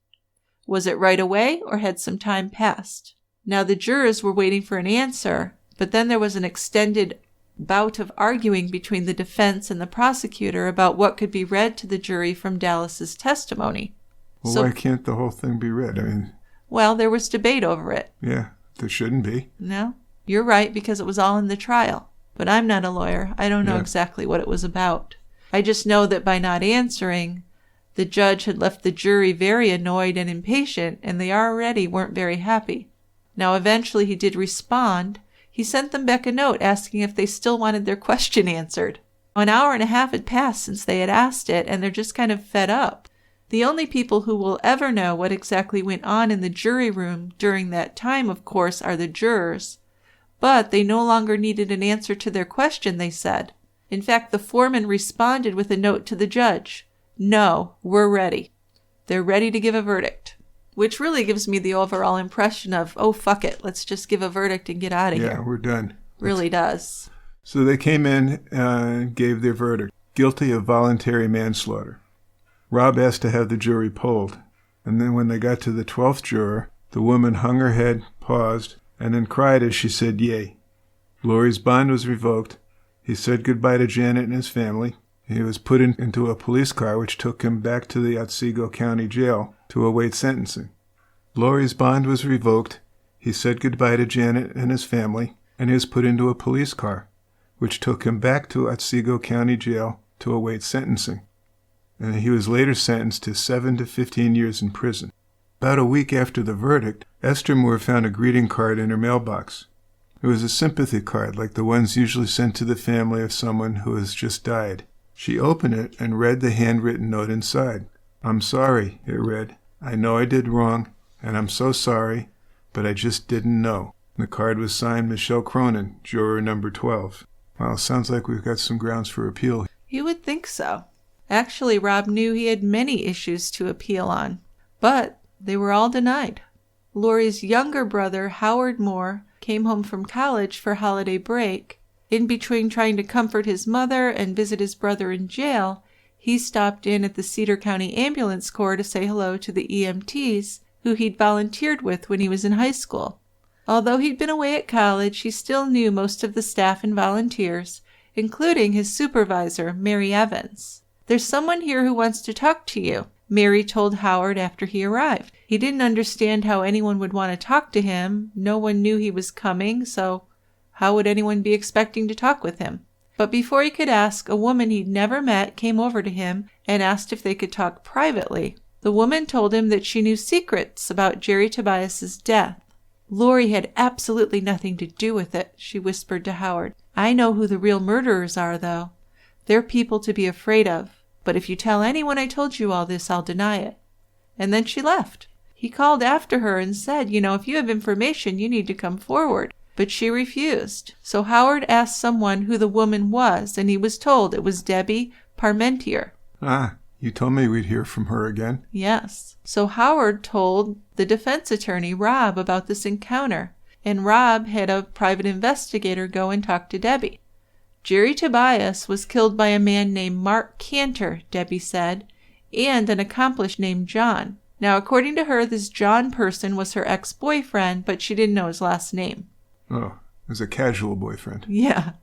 Was it right away or had some time passed? Now, the jurors were waiting for an answer, but then there was an extended bout of arguing between the defense and the prosecutor about what could be read to the jury from Dallas's testimony. Well, so, why can't the whole thing be read? Well, there was debate over it. Yeah, there shouldn't be. No, you're right, because it was all in the trial. But I'm not a lawyer. I don't know exactly what it was about. I just know that by not answering, the judge had left the jury very annoyed and impatient, and they already weren't very happy. Now, eventually he did respond. He sent them back a note asking if they still wanted their question answered. An hour and a half had passed since they had asked it, and they're just kind of fed up. The only people who will ever know what exactly went on in the jury room during that time, of course, are the jurors. But they no longer needed an answer to their question, they said. In fact, the foreman responded with a note to the judge. No, we're ready. They're ready to give a verdict. Which really gives me the overall impression of, oh, fuck it, let's just give a verdict and get out of here. Yeah, we're done. Really does. So they came in and gave their verdict. Guilty of voluntary manslaughter. Rob asked to have the jury polled. And then when they got to the 12th juror, the woman hung her head, paused, and then cried as she said yay. Laurie's bond was revoked. He said goodbye to Janet and his family. He was put into a police car which took him back to the Otsego County Jail to await sentencing. Laurie's bond was revoked. He said goodbye to Janet and his family, and he was put into a police car, which took him back to Otsego County Jail to await sentencing. And he was later sentenced to 7 to 15 years in prison. About a week after the verdict, Esther Moore found a greeting card in her mailbox. It was a sympathy card, like the ones usually sent to the family of someone who has just died. She opened it and read the handwritten note inside. I'm sorry, it read. I know I did wrong, and I'm so sorry, but I just didn't know. The card was signed Michelle Cronin, juror number 12. Well, sounds like we've got some grounds for appeal. You would think so. Actually, Rob knew he had many issues to appeal on, but they were all denied. Laurie's younger brother, Howard Moore, came home from college for holiday break. In between trying to comfort his mother and visit his brother in jail, he stopped in at the Cedar County Ambulance Corps to say hello to the EMTs who he'd volunteered with when he was in high school. Although he'd been away at college, he still knew most of the staff and volunteers, including his supervisor, Mary Evans. There's someone here who wants to talk to you, Mary told Howard after he arrived. He didn't understand how anyone would want to talk to him. No one knew he was coming, so how would anyone be expecting to talk with him? But before he could ask, a woman he'd never met came over to him and asked if they could talk privately. The woman told him that she knew secrets about Jerry Tobias's death. Laurie had absolutely nothing to do with it, she whispered to Howard. I know who the real murderers are, though. They're people to be afraid of. But if you tell anyone I told you all this, I'll deny it. And then she left. He called after her and said, if you have information, you need to come forward. But she refused. So Howard asked someone who the woman was, and he was told it was Debbie Parmentier. Ah, you told me we'd hear from her again. Yes. So Howard told the defense attorney, Rob, about this encounter, and Rob had a private investigator go and talk to Debbie. Jerry Tobias was killed by a man named Mark Cantor, Debbie said, and an accomplice named John. Now, according to her, this John person was her ex-boyfriend, but she didn't know his last name. Oh, it was a casual boyfriend. Yeah.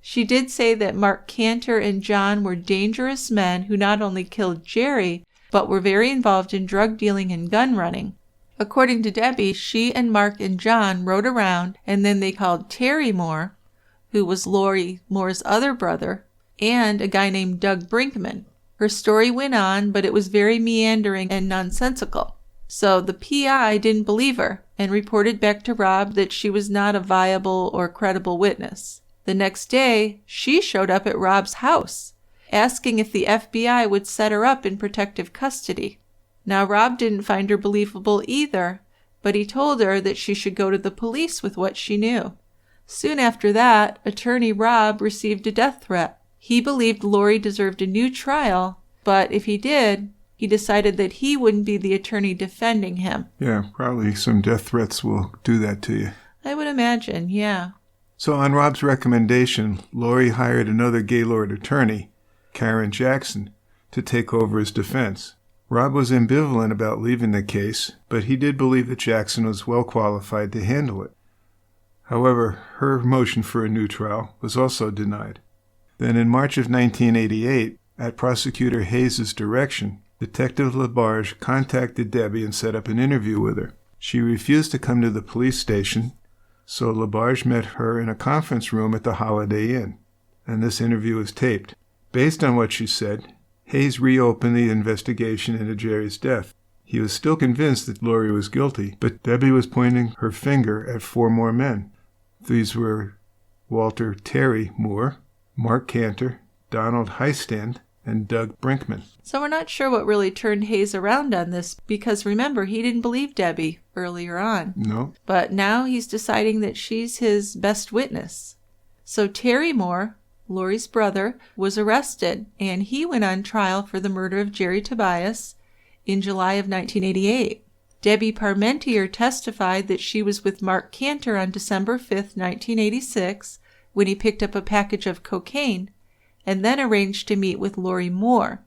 She did say that Mark Cantor and John were dangerous men who not only killed Jerry, but were very involved in drug dealing and gun running. According to Debbie, she and Mark and John rode around, and then they called Terry Moore, who was Laurie Moore's other brother, and a guy named Doug Brinkman. Her story went on, but it was very meandering and nonsensical. So the PI didn't believe her and reported back to Rob that she was not a viable or credible witness. The next day, she showed up at Rob's house, asking if the FBI would set her up in protective custody. Now, Rob didn't find her believable either, but he told her that she should go to the police with what she knew. Soon after that, attorney Rob received a death threat. He believed Laurie deserved a new trial, but if he did, he decided that he wouldn't be the attorney defending him. Yeah, probably some death threats will do that to you. I would imagine, yeah. So on Rob's recommendation, Laurie hired another Gaylord attorney, Karen Jackson, to take over his defense. Rob was ambivalent about leaving the case, but he did believe that Jackson was well qualified to handle it. However, her motion for a new trial was also denied. Then in March of 1988, at Prosecutor Hayes' direction, Detective LaBarge contacted Debbie and set up an interview with her. She refused to come to the police station, so LaBarge met her in a conference room at the Holiday Inn, and this interview was taped. Based on what she said, Hayes reopened the investigation into Jerry's death. He was still convinced that Laurie was guilty, but Debbie was pointing her finger at 4 more men. These were Walter Terry Moore, Mark Cantor, Donald Heistand, and Doug Brinkman. So we're not sure what really turned Hayes around on this, because remember, he didn't believe Debbie earlier on. No. But now he's deciding that she's his best witness. So Terry Moore, Laurie's brother, was arrested, and he went on trial for the murder of Jerry Tobias in July of 1988. Debbie Parmentier testified that she was with Mark Cantor on December 5th, 1986, when he picked up a package of cocaine, and then arranged to meet with Laurie Moore.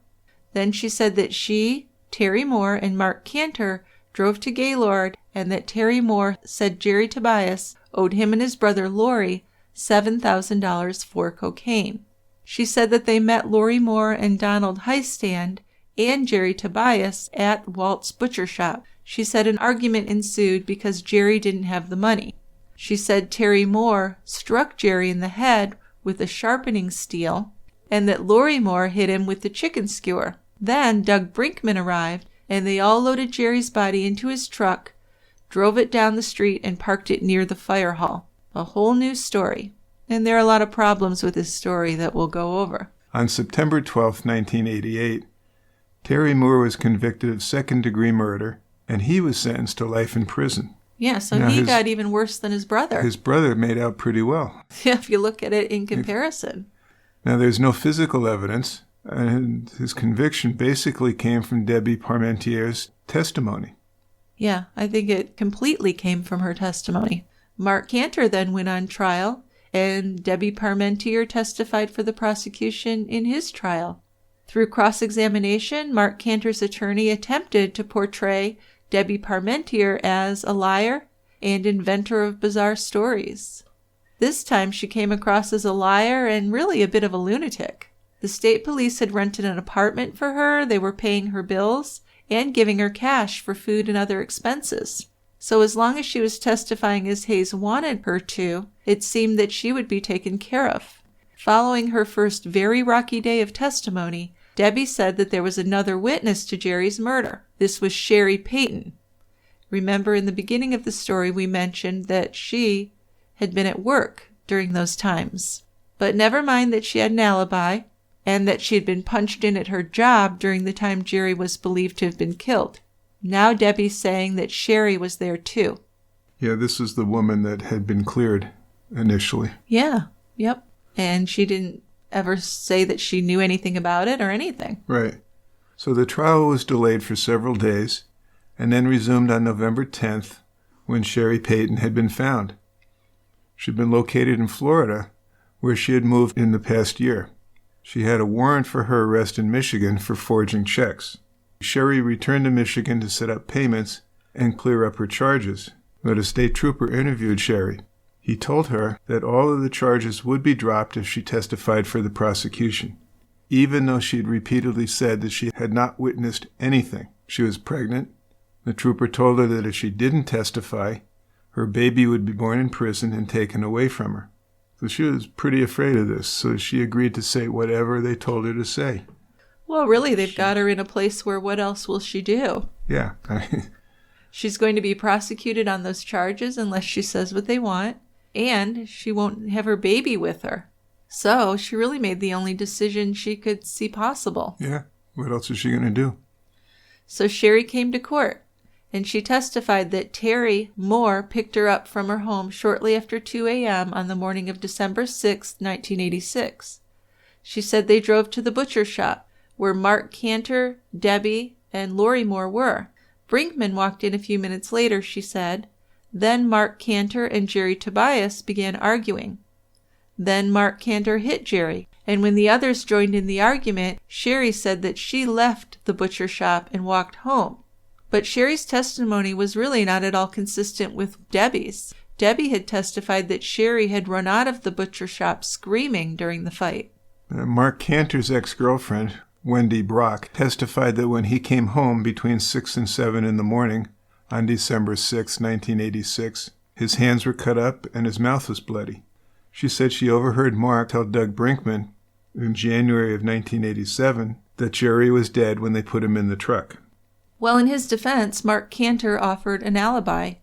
Then she said that she, Terry Moore, and Mark Cantor drove to Gaylord, and that Terry Moore said Jerry Tobias owed him and his brother Laurie $7,000 for cocaine. She said that they met Laurie Moore and Donald Heistand and Jerry Tobias at Walt's butcher shop. She said an argument ensued because Jerry didn't have the money. She said Terry Moore struck Jerry in the head with a sharpening steel, and that Laurie Moore hit him with the chicken skewer. Then Doug Brinkman arrived, and they all loaded Jerry's body into his truck, drove it down the street, and parked it near the fire hall. A whole new story. And there are a lot of problems with this story that we'll go over. On September 12, 1988, Terry Moore was convicted of second-degree murder, and he was sentenced to life in prison. Yeah, so he got even worse than his brother. His brother made out pretty well. Yeah, if you look at it in comparison. Now, there's no physical evidence, and his conviction basically came from Debbie Parmentier's testimony. Yeah, I think it completely came from her testimony. Mark Cantor then went on trial, and Debbie Parmentier testified for the prosecution in his trial. Through cross-examination, Mark Cantor's attorney attempted to portray Debbie Parmentier as a liar and inventor of bizarre stories. This time she came across as a liar and really a bit of a lunatic. The state police had rented an apartment for her, they were paying her bills, and giving her cash for food and other expenses. So as long as she was testifying as Hayes wanted her to, it seemed that she would be taken care of. Following her first very rocky day of testimony, Debbie said that there was another witness to Jerry's murder. This was Sherry Payton. Remember, in the beginning of the story, we mentioned that she had been at work during those times. But never mind that she had an alibi, and that she had been punched in at her job during the time Jerry was believed to have been killed. Now Debbie's saying that Sherry was there too. Yeah, this is the woman that had been cleared initially. Yeah, yep. And she didn't ever say that she knew anything about it or anything. Right. So the trial was delayed for several days and then resumed on November 10th when Sherry Payton had been found. She'd been located in Florida, where she had moved in the past year. She had a warrant for her arrest in Michigan for forging checks. Sherry returned to Michigan to set up payments and clear up her charges, but a state trooper interviewed Sherry. He told her that all of the charges would be dropped if she testified for the prosecution, even though she had repeatedly said that she had not witnessed anything. She was pregnant. The trooper told her that if she didn't testify, her baby would be born in prison and taken away from her. So she was pretty afraid of this, so she agreed to say whatever they told her to say. Well, really, they've got her in a place where what else will she do? Yeah. She's going to be prosecuted on those charges unless she says what they want, and she won't have her baby with her. So she really made the only decision she could see possible. Yeah. What else is she going to do? So Sherry came to court, and she testified that Terry Moore picked her up from her home shortly after 2 a.m. on the morning of December 6, 1986. She said they drove to the butcher shop, where Mark Cantor, Debbie, and Laurie Moore were. Brinkman walked in a few minutes later, she said. Then Mark Cantor and Jerry Tobias began arguing. Then Mark Cantor hit Jerry, and when the others joined in the argument, Sherry said that she left the butcher shop and walked home. But Sherry's testimony was really not at all consistent with Debbie's. Debbie had testified that Sherry had run out of the butcher shop screaming during the fight. Mark Cantor's ex-girlfriend, Wendy Brock, testified that when he came home between 6 and 7 in the morning on December 6, 1986, his hands were cut up and his mouth was bloody. She said she overheard Mark tell Doug Brinkman in January of 1987 that Jerry was dead when they put him in the truck. Well, in his defense, Mark Cantor offered an alibi.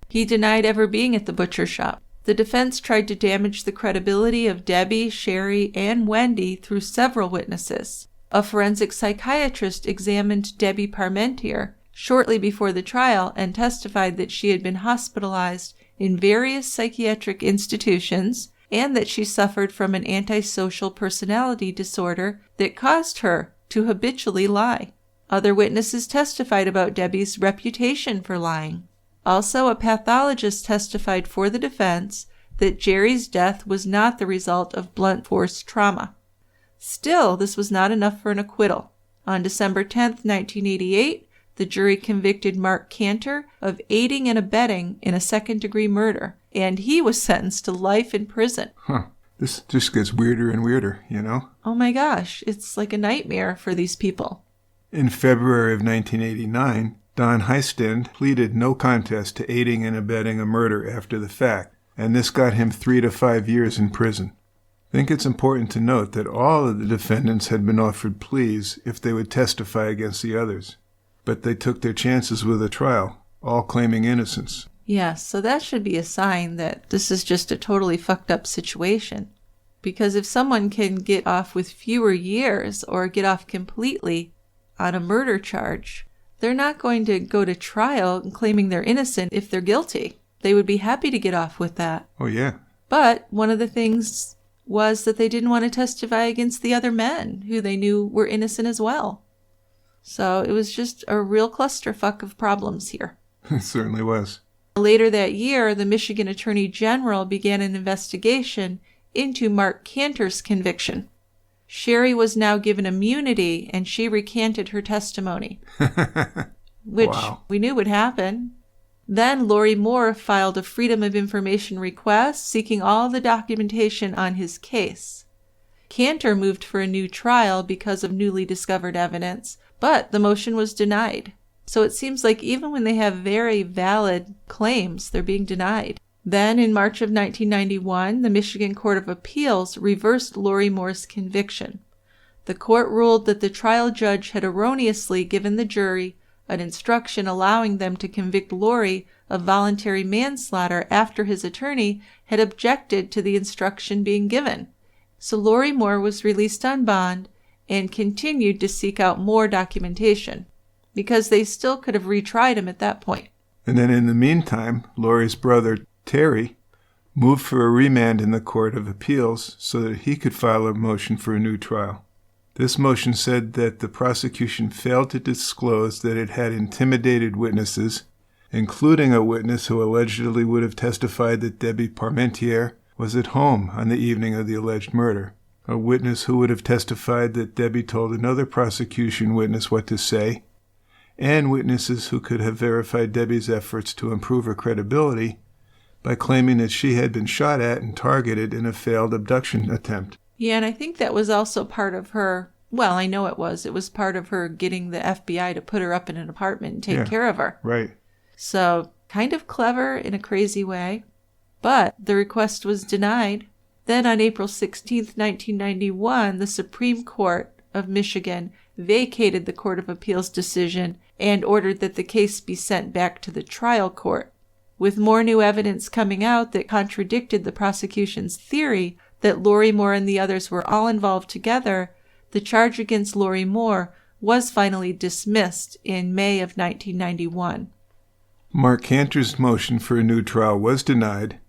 He denied ever being at the butcher shop. The defense tried to damage the credibility of Debbie, Sherry, and Wendy through several witnesses. A forensic psychiatrist examined Debbie Parmentier shortly before the trial and testified that she had been hospitalized in various psychiatric institutions and that she suffered from an antisocial personality disorder that caused her to habitually lie. Other witnesses testified about Debbie's reputation for lying. Also, a pathologist testified for the defense that Jerry's death was not the result of blunt force trauma. Still, this was not enough for an acquittal. On December 10, 1988, the jury convicted Mark Cantor of aiding and abetting in a second-degree murder, and he was sentenced to life in prison. This just gets weirder and weirder, you know? Oh my gosh, it's like a nightmare for these people. In February of 1989, Don Heistand pleaded no contest to aiding and abetting a murder after the fact, and this got him 3 to 5 years in prison. I think it's important to note that all of the defendants had been offered pleas if they would testify against the others, but they took their chances with a trial, all claiming innocence. Yes, so that should be a sign that this is just a totally fucked up situation. Because if someone can get off with fewer years or get off completely on a murder charge, they're not going to go to trial and claiming they're innocent if they're guilty. They would be happy to get off with that. Oh, yeah. But one of the things was that they didn't want to testify against the other men who they knew were innocent as well. So it was just a real clusterfuck of problems here. It certainly was. Later that year, the Michigan Attorney General began an investigation into Mark Cantor's conviction. Sherry was now given immunity, and she recanted her testimony, which we knew would happen. Then Laurie Moore filed a Freedom of Information request seeking all the documentation on his case. Cantor moved for a new trial because of newly discovered evidence, but the motion was denied. So it seems like even when they have very valid claims, they're being denied. Then, in March of 1991, the Michigan Court of Appeals reversed Laurie Moore's conviction. The court ruled that the trial judge had erroneously given the jury an instruction allowing them to convict Laurie of voluntary manslaughter after his attorney had objected to the instruction being given. So Laurie Moore was released on bond and continued to seek out more documentation, because they still could have retried him at that point. And then in the meantime, Laurie's brother, Terry, moved for a remand in the Court of Appeals so that he could file a motion for a new trial. This motion said that the prosecution failed to disclose that it had intimidated witnesses, including a witness who allegedly would have testified that Debbie Parmentier was at home on the evening of the alleged murder, a witness who would have testified that Debbie told another prosecution witness what to say, and witnesses who could have verified Debbie's efforts to improve her credibility by claiming that she had been shot at and targeted in a failed abduction attempt. Yeah, and I think that was also part of her, well, I know it was part of her getting the FBI to put her up in an apartment and take care of her. Right. So, kind of clever in a crazy way, but the request was denied. Then on April 16, 1991, the Supreme Court of Michigan vacated the Court of Appeals decision and ordered that the case be sent back to the trial court. With more new evidence coming out that contradicted the prosecution's theory that Laurie Moore and the others were all involved together, the charge against Laurie Moore was finally dismissed in May of 1991. Mark Cantor's motion for a new trial was denied,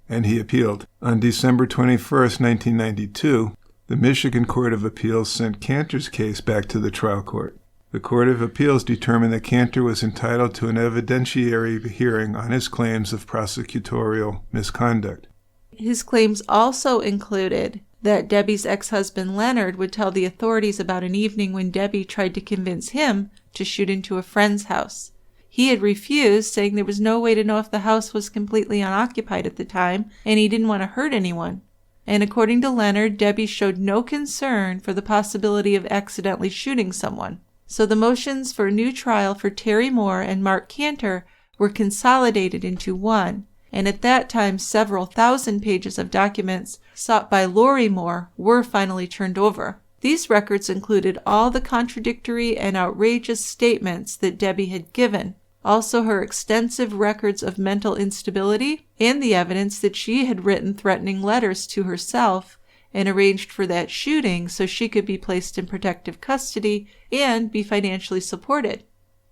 and he appealed. On December 21, 1992, the Michigan Court of Appeals sent Cantor's case back to the trial court. The Court of Appeals determined that Cantor was entitled to an evidentiary hearing on his claims of prosecutorial misconduct. His claims also included that Debbie's ex-husband Leonard would tell the authorities about an evening when Debbie tried to convince him to shoot into a friend's house. He had refused, saying there was no way to know if the house was completely unoccupied at the time, and he didn't want to hurt anyone. And according to Leonard, Debbie showed no concern for the possibility of accidentally shooting someone. So the motions for a new trial for Terry Moore and Mark Cantor were consolidated into one, and at that time several thousand pages of documents sought by Laurie Moore were finally turned over. These records included all the contradictory and outrageous statements that Debbie had given. Also, her extensive records of mental instability and the evidence that she had written threatening letters to herself and arranged for that shooting so she could be placed in protective custody and be financially supported.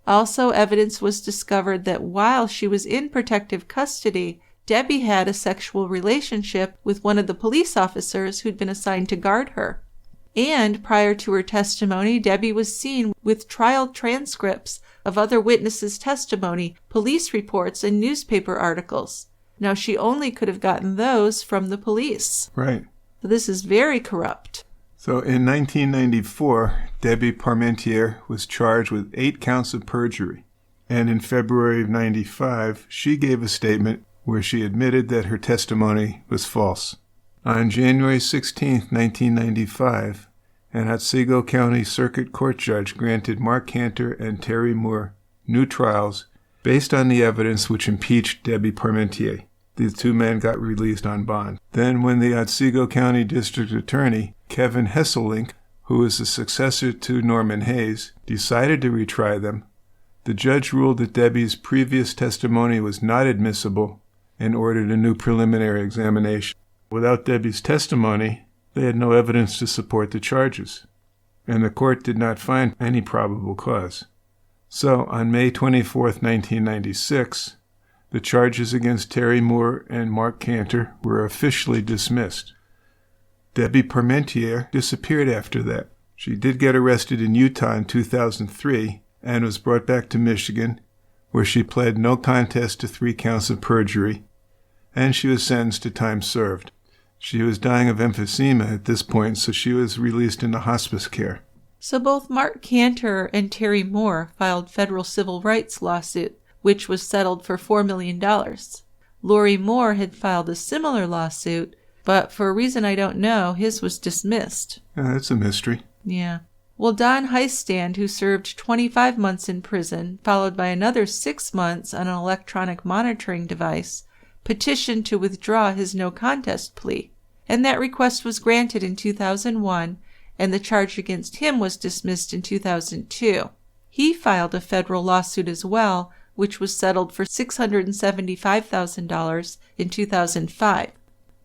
Also, evidence was discovered that while she was in protective custody, Debbie had a sexual relationship with one of the police officers who'd been assigned to guard her. And prior to her testimony, Debbie was seen with trial transcripts of other witnesses' testimony, police reports, and newspaper articles. Now, she only could have gotten those from the police. Right. So this is very corrupt. So in 1994, Debbie Parmentiers was charged with 8 counts of perjury. And in February of 95, she gave a statement where she admitted that her testimony was false. On January 16, 1995, an Otsego County Circuit Court judge granted Mark Cantor and Terry Moore new trials based on the evidence which impeached Debbie Parmentiers. The 2 men got released on bond. Then when the Otsego County District Attorney, Kevin Hesselink, who was the successor to Norman Hayes, decided to retry them, the judge ruled that Debbie's previous testimony was not admissible and ordered a new preliminary examination. Without Debbie's testimony, they had no evidence to support the charges, and the court did not find any probable cause. So, on May 24, 1996, the charges against Terry Moore and Mark Cantor were officially dismissed. Debbie Parmentiers disappeared after that. She did get arrested in Utah in 2003 and was brought back to Michigan, where she pled no contest to 3 counts of perjury, and she was sentenced to time served. She was dying of emphysema at this point, so she was released into hospice care. So both Mark Cantor and Terry Moore filed federal civil rights lawsuit, which was settled for $4 million. Laurie Moore had filed a similar lawsuit, but for a reason I don't know, his was dismissed. That's a mystery. Yeah. Well, Don Heistand, who served 25 months in prison, followed by another 6 months on an electronic monitoring device, petitioned to withdraw his no-contest plea, and that request was granted in 2001, and the charge against him was dismissed in 2002. He filed a federal lawsuit as well, which was settled for $675,000 in 2005.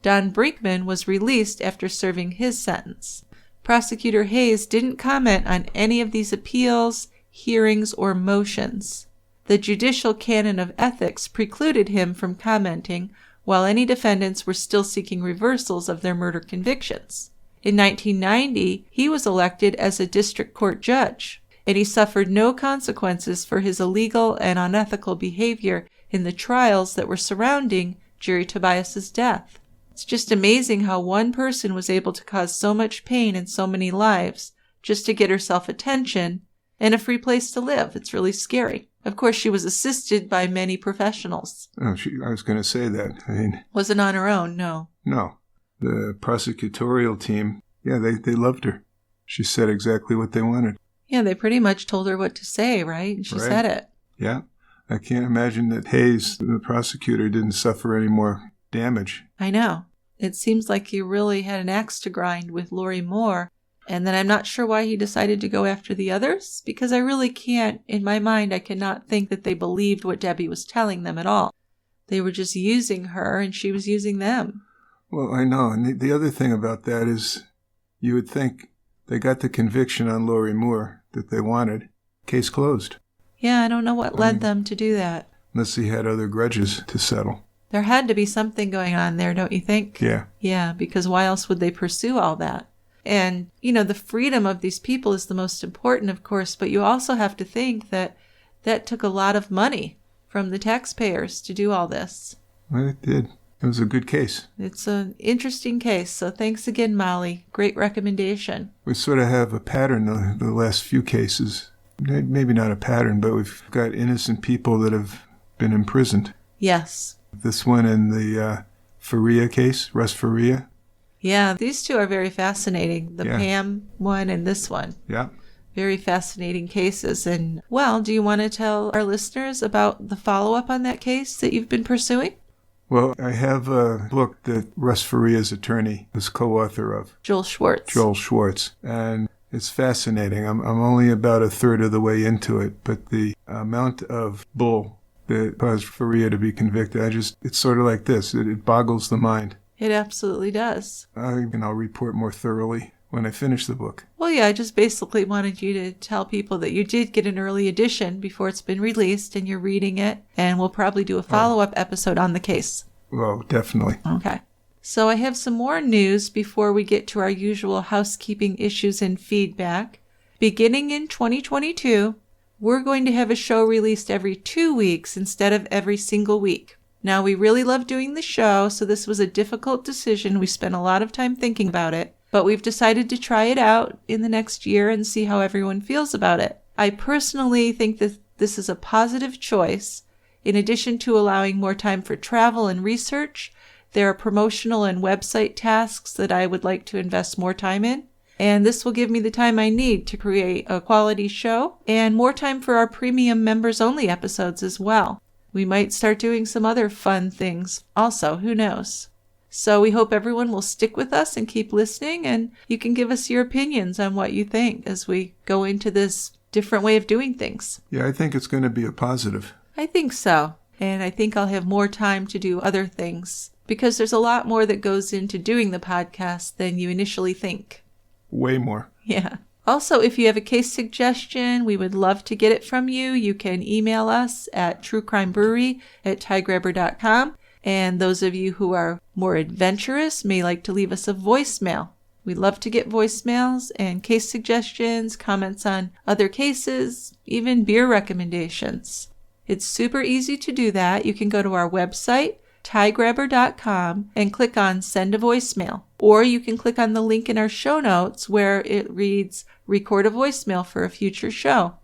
Don Brinkman was released after serving his sentence. Prosecutor Hayes didn't comment on any of these appeals, hearings, or motions. The judicial canon of ethics precluded him from commenting, while any defendants were still seeking reversals of their murder convictions. In 1990, he was elected as a district court judge, and he suffered no consequences for his illegal and unethical behavior in the trials that were surrounding Jerry Tobias's death. It's just amazing how one person was able to cause so much pain in so many lives just to get herself attention and a free place to live. It's really scary. Of course, she was assisted by many professionals. Oh, I was going to say that. I mean, wasn't on her own, no. No. The prosecutorial team, yeah, they loved her. She said exactly what they wanted. Yeah, they pretty much told her what to say, right? And she said it. Yeah. I can't imagine that Hayes, the prosecutor, didn't suffer any more damage. I know. It seems like he really had an axe to grind with Laurie Moore. And then I'm not sure why he decided to go after the others, because I really can't, in my mind, I cannot think that they believed what Debbie was telling them at all. They were just using her, and she was using them. Well, I know. And the other thing about that is you would think they got the conviction on Laurie Moore that they wanted. Case closed. Yeah, I don't know what led them to do that. Unless he had other grudges to settle. There had to be something going on there, don't you think? Yeah. Yeah, because why else would they pursue all that? And, the freedom of these people is the most important, of course, but you also have to think that that took a lot of money from the taxpayers to do all this. Well, it did. It was a good case. It's an interesting case, so thanks again, Molly. Great recommendation. We sort of have a pattern, the last few cases. Maybe not a pattern, but we've got innocent people that have been imprisoned. Yes. This one and the Faria case, Russ Faria. Yeah, these two are very fascinating. The Pam one and this one. Yeah. Very fascinating cases. And, well, do you want to tell our listeners about the follow-up on that case that you've been pursuing? Well, I have a book that Russ Faria's attorney was co-author of. Joel Schwartz. And It's fascinating. I'm only about a third of the way into it, but the amount of bull that caused Faria to be convicted, it's sort of like this. It boggles the mind. It absolutely does. I'll report more thoroughly when I finish the book. Well, yeah, I just basically wanted you to tell people that you did get an early edition before it's been released and you're reading it, and we'll probably do a follow-up episode on the case. Well, definitely. Okay. So I have some more news before we get to our usual housekeeping issues and feedback. Beginning in 2022, we're going to have a show released every 2 weeks instead of every single week. Now, we really love doing the show, so this was a difficult decision. We spent a lot of time thinking about it, but we've decided to try it out in the next year and see how everyone feels about it. I personally think that this is a positive choice. In addition to allowing more time for travel and research, there are promotional and website tasks that I would like to invest more time in. And this will give me the time I need to create a quality show and more time for our premium members-only episodes as well. We might start doing some other fun things also, who knows? So we hope everyone will stick with us and keep listening, and you can give us your opinions on what you think as we go into this different way of doing things. Yeah, I think it's going to be a positive. I think so. And I think I'll have more time to do other things because there's a lot more that goes into doing the podcast than you initially think. Way more. Yeah. Also, if you have a case suggestion, we would love to get it from you. You can email us at truecrimebrewery@tiegrabber.com. And those of you who are more adventurous may like to leave us a voicemail. We love to get voicemails and case suggestions, comments on other cases, even beer recommendations. It's super easy to do that. You can go to our website, tiegrabber.com, and click on Send a Voicemail. Or you can click on the link in our show notes where it reads Record a Voicemail for a future show.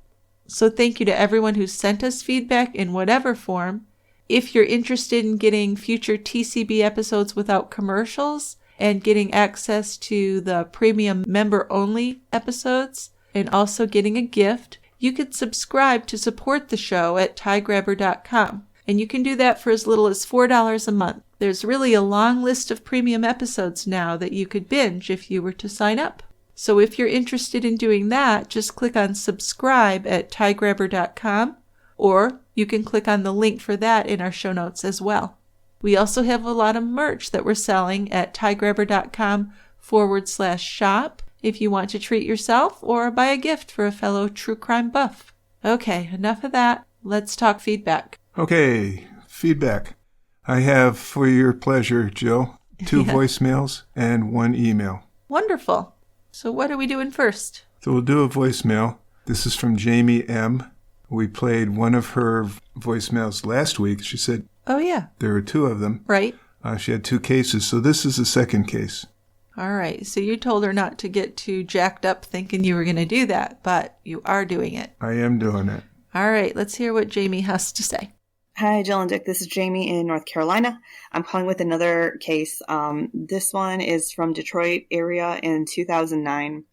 So thank you to everyone who sent us feedback in whatever form. If you're interested in getting future TCB episodes without commercials and getting access to the premium member-only episodes and also getting a gift, you could subscribe to support the show at tiegrabber.com. And you can do that for as little as $4 a month. There's really a long list of premium episodes now that you could binge if you were to sign up. So if you're interested in doing that, just click on subscribe at tiegrabber.com, or you can click on the link for that in our show notes as well. We also have a lot of merch that we're selling at tiegrabber.com/shop if you want to treat yourself or buy a gift for a fellow true crime buff. Okay, enough of that. Let's talk feedback. Okay, feedback. I have, for your pleasure, Jill, 2 voicemails and 1 email. Wonderful. So what are we doing first? So we'll do a voicemail. This is from Jamie M. We played one of her voicemails last week. She said, oh, yeah, there were 2 of them. Right. She had 2 cases, so this is the second case. All right. So you told her not to get too jacked up thinking you were going to do that, but you are doing it. I am doing it. All right. Let's hear what Jamie has to say. Hi, Jill and Dick. This is Jamie in North Carolina. I'm calling with another case. This one is from Detroit area in 2009.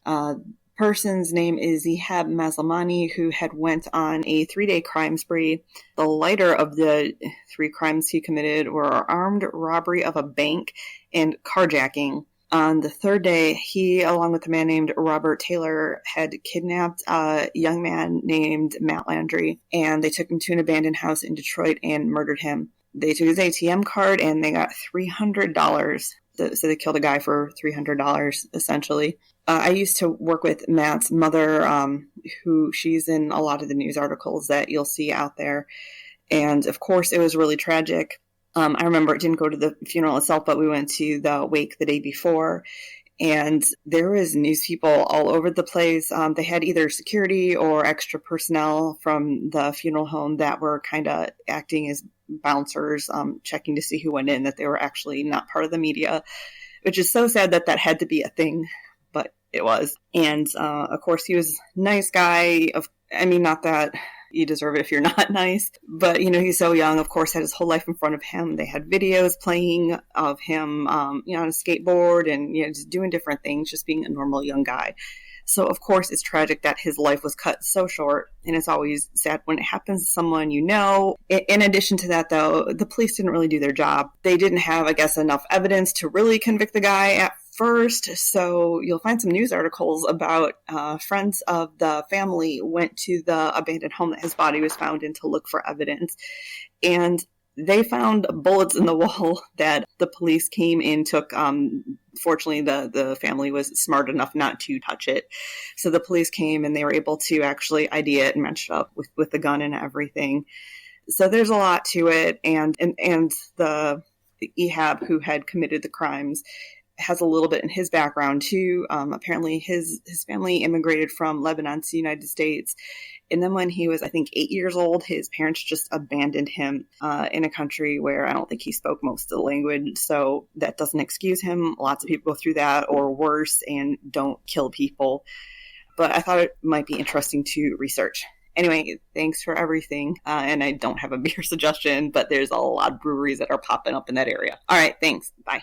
Person's name is Zihab Maslamani, who had went on a 3-day crime spree. The lighter of the 3 crimes he committed were armed robbery of a bank and carjacking. On the 3rd day, he, along with a man named Robert Taylor, had kidnapped a young man named Matt Landry, and they took him to an abandoned house in Detroit and murdered him. They took his ATM card, and they got $300. So they killed a guy for $300, essentially. I used to work with Matt's mother, who she's in a lot of the news articles that you'll see out there. And, of course, it was really tragic. I remember it didn't go to the funeral itself, but we went to the wake the day before, and there was news people all over the place. They had either security or extra personnel from the funeral home that were kind of acting as bouncers, checking to see who went in, that they were actually not part of the media, which is so sad that that had to be a thing, but it was. And, of course, he was a nice guy. Not that you deserve it if you're not nice. But, he's so young, of course, had his whole life in front of him. They had videos playing of him, on a skateboard and, just doing different things, just being a normal young guy. So, of course, it's tragic that his life was cut so short. And it's always sad when it happens to someone you know. In addition to that, though, the police didn't really do their job. They didn't have, enough evidence to really convict the guy at first. So you'll find some news articles about friends of the family went to the abandoned home that his body was found in to look for evidence. And they found bullets in the wall that the police came and took. Fortunately, the family was smart enough not to touch it. So the police came and they were able to actually ID it and match it up with the gun and everything. So there's a lot to it. And the Ehab who had committed the crimes has a little bit in his background too. Apparently his family immigrated from Lebanon to the United States. And then when he was, I think, 8 years old, his parents just abandoned him in a country where I don't think he spoke most of the language. So that doesn't excuse him. Lots of people go through that or worse and don't kill people. But I thought it might be interesting to research. Anyway, thanks for everything. And I don't have a beer suggestion, but there's a lot of breweries that are popping up in that area. All right, thanks. Bye.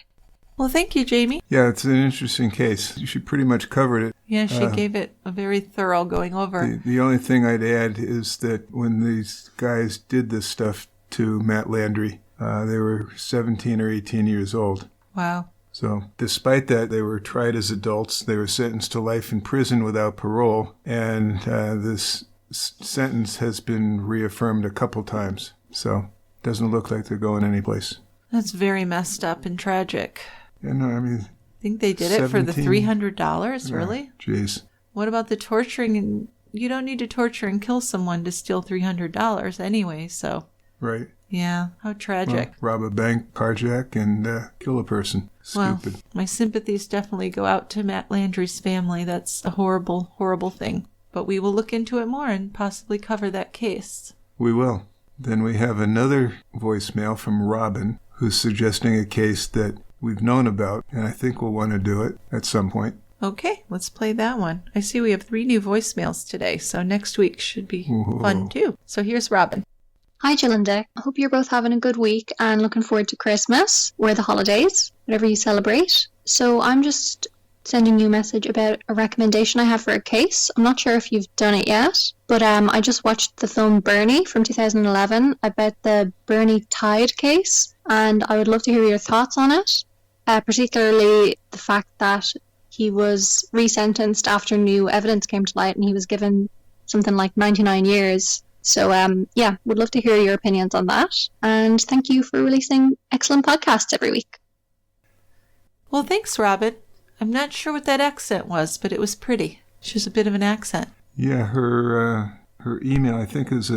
Well, thank you, Jamie. Yeah, it's an interesting case. She pretty much covered it. Yeah, she gave it a very thorough going over. The only thing I'd add is that when these guys did this stuff to Matt Landry, they were 17 or 18 years old. Wow. So despite that, they were tried as adults. They were sentenced to life in prison without parole. And this sentence has been reaffirmed a couple times. So it doesn't look like they're going anyplace. That's very messed up and tragic. Yeah, no, I mean... I think they did it for the $300, really? Jeez. What about the torturing? And you don't need to torture and kill someone to steal $300 anyway, so... Right. Yeah, how tragic. Well, rob a bank, carjack, and kill a person. Stupid. Well, my sympathies definitely go out to Matt Landry's family. That's a horrible, horrible thing. But we will look into it more and possibly cover that case. We will. Then we have another voicemail from Robin, who's suggesting a case that we've known about, and I think we'll want to do it at some point. Okay, let's play that one. I see we have 3 new voicemails today, so next week should be fun too. So here's Robin. Hi, Jill and Dick. I hope you're both having a good week and looking forward to Christmas or the holidays, whatever you celebrate. So I'm just sending you a message about a recommendation I have for a case. I'm not sure if you've done it yet, but I just watched the film Bernie from 2011 about the Bernie Tide case, and I would love to hear your thoughts on it, particularly the fact that he was resentenced after new evidence came to light and he was given something like 99 years. So, yeah, would love to hear your opinions on that. And thank you for releasing excellent podcasts every week. Well, thanks, Robin. I'm not sure what that accent was, but it was pretty. She was a bit of an accent. Yeah, her email, I think, is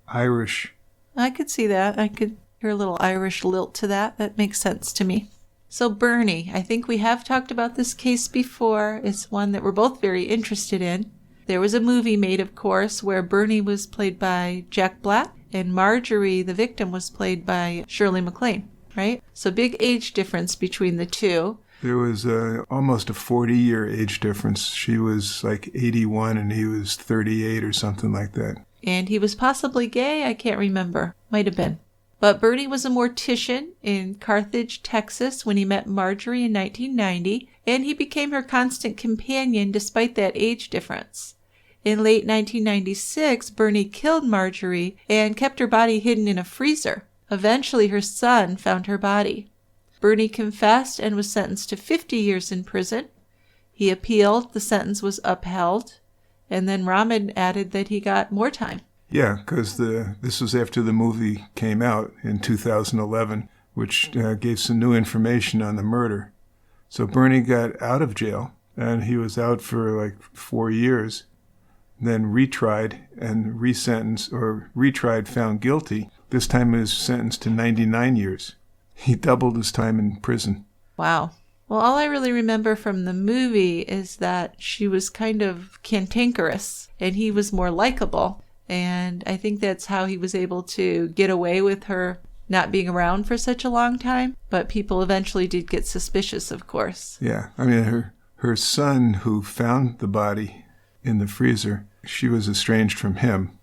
Irish. I could see that. I could hear a little Irish lilt to that. That makes sense to me. So Bernie, I think we have talked about this case before. It's one that we're both very interested in. There was a movie made, of course, where Bernie was played by Jack Black and Marjorie, the victim, was played by Shirley MacLaine, right? So big age difference between the two. There was almost a 40-year age difference. She was like 81 and he was 38 or something like that. And he was possibly gay? I can't remember. Might have been. But Bernie was a mortician in Carthage, Texas, when he met Marjorie in 1990, and he became her constant companion despite that age difference. In late 1996, Bernie killed Marjorie and kept her body hidden in a freezer. Eventually, her son found her body. Bernie confessed and was sentenced to 50 years in prison. He appealed, the sentence was upheld, and then Rahman added that he got more time. Yeah, because this was after the movie came out in 2011, which gave some new information on the murder. So Bernie got out of jail, and he was out for like 4 years, then retried and resentenced, or retried, found guilty. This time he was sentenced to 99 years. He doubled his time in prison. Wow. Well, all I really remember from the movie is that she was kind of cantankerous, and he was more likable. And I think that's how he was able to get away with her not being around for such a long time. But people eventually did get suspicious, of course. Yeah. I mean, her son, who found the body in the freezer, she was estranged from him.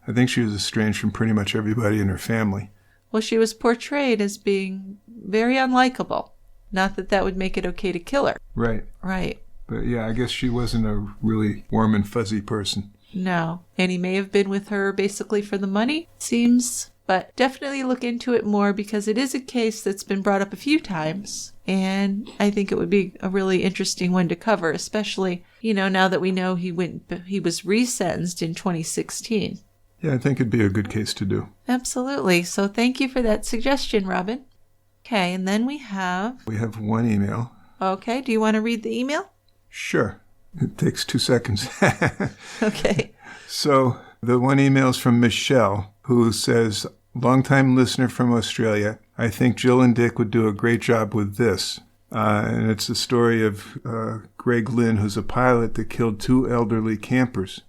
I think she was estranged from pretty much everybody in her family. Well, she was portrayed as being very unlikable. Not that that would make it okay to kill her. Right. Right. But yeah, I guess she wasn't a really warm and fuzzy person. No. And he may have been with her basically for the money, seems. But definitely look into it more because it is a case that's been brought up a few times. And I think it would be a really interesting one to cover, especially, now that we know he was resentenced in 2016. Yeah, I think it'd be a good case to do. Absolutely. So thank you for that suggestion, Robin. Okay, and then we have one email. Okay, do you want to read the email? Sure. It takes 2 seconds. Okay. So the one email is from Michelle, who says, longtime listener from Australia, I think Jill and Dick would do a great job with this. And it's the story of Greg Lynn, who's a pilot that killed 2 elderly campers.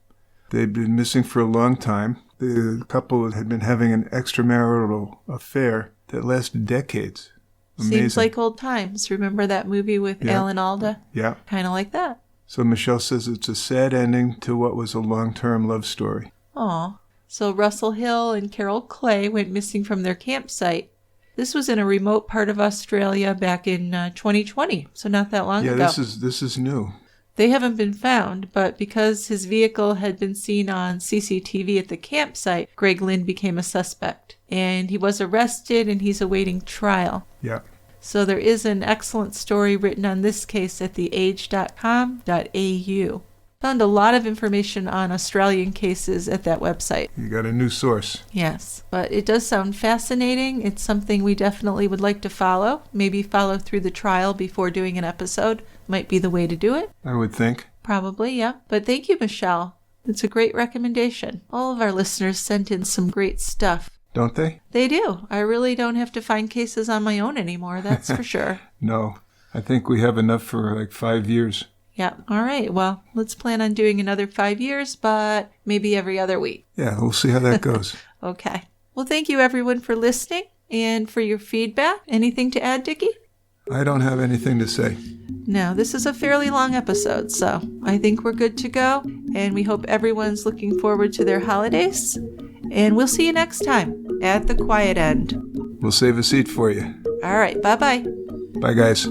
They'd been missing for a long time. The couple had been having an extramarital affair that lasted decades. Amazing. Seems like old times. Remember that movie with Alan Alda? Yeah. Kind of like that. So Michelle says it's a sad ending to what was a long-term love story. Aw. So Russell Hill and Carol Clay went missing from their campsite. This was in a remote part of Australia back in 2020, so not that long ago. Yeah, this is new. They haven't been found, but because his vehicle had been seen on CCTV at the campsite, Greg Lynn became a suspect. And he was arrested and he's awaiting trial. Yeah. So there is an excellent story written on this case at theage.com.au. Found a lot of information on Australian cases at that website. You got a new source. Yes, but it does sound fascinating. It's something we definitely would like to follow. Maybe follow through the trial before doing an episode. Might be the way to do it. I would think. Probably, yeah. But thank you, Michelle. It's a great recommendation. All of our listeners sent in some great stuff. Don't they? They do. I really don't have to find cases on my own anymore, that's for sure. No. I think we have enough for like 5 years. Yeah. All right. Well, let's plan on doing another 5 years, but maybe every other week. Yeah, we'll see how that goes. Okay. Well, thank you everyone for listening and for your feedback. Anything to add, Dickie? I don't have anything to say. No, this is a fairly long episode, so I think we're good to go. And we hope everyone's looking forward to their holidays. And we'll see you next time at the quiet end. We'll save a seat for you. All right. Bye-bye. Bye, guys.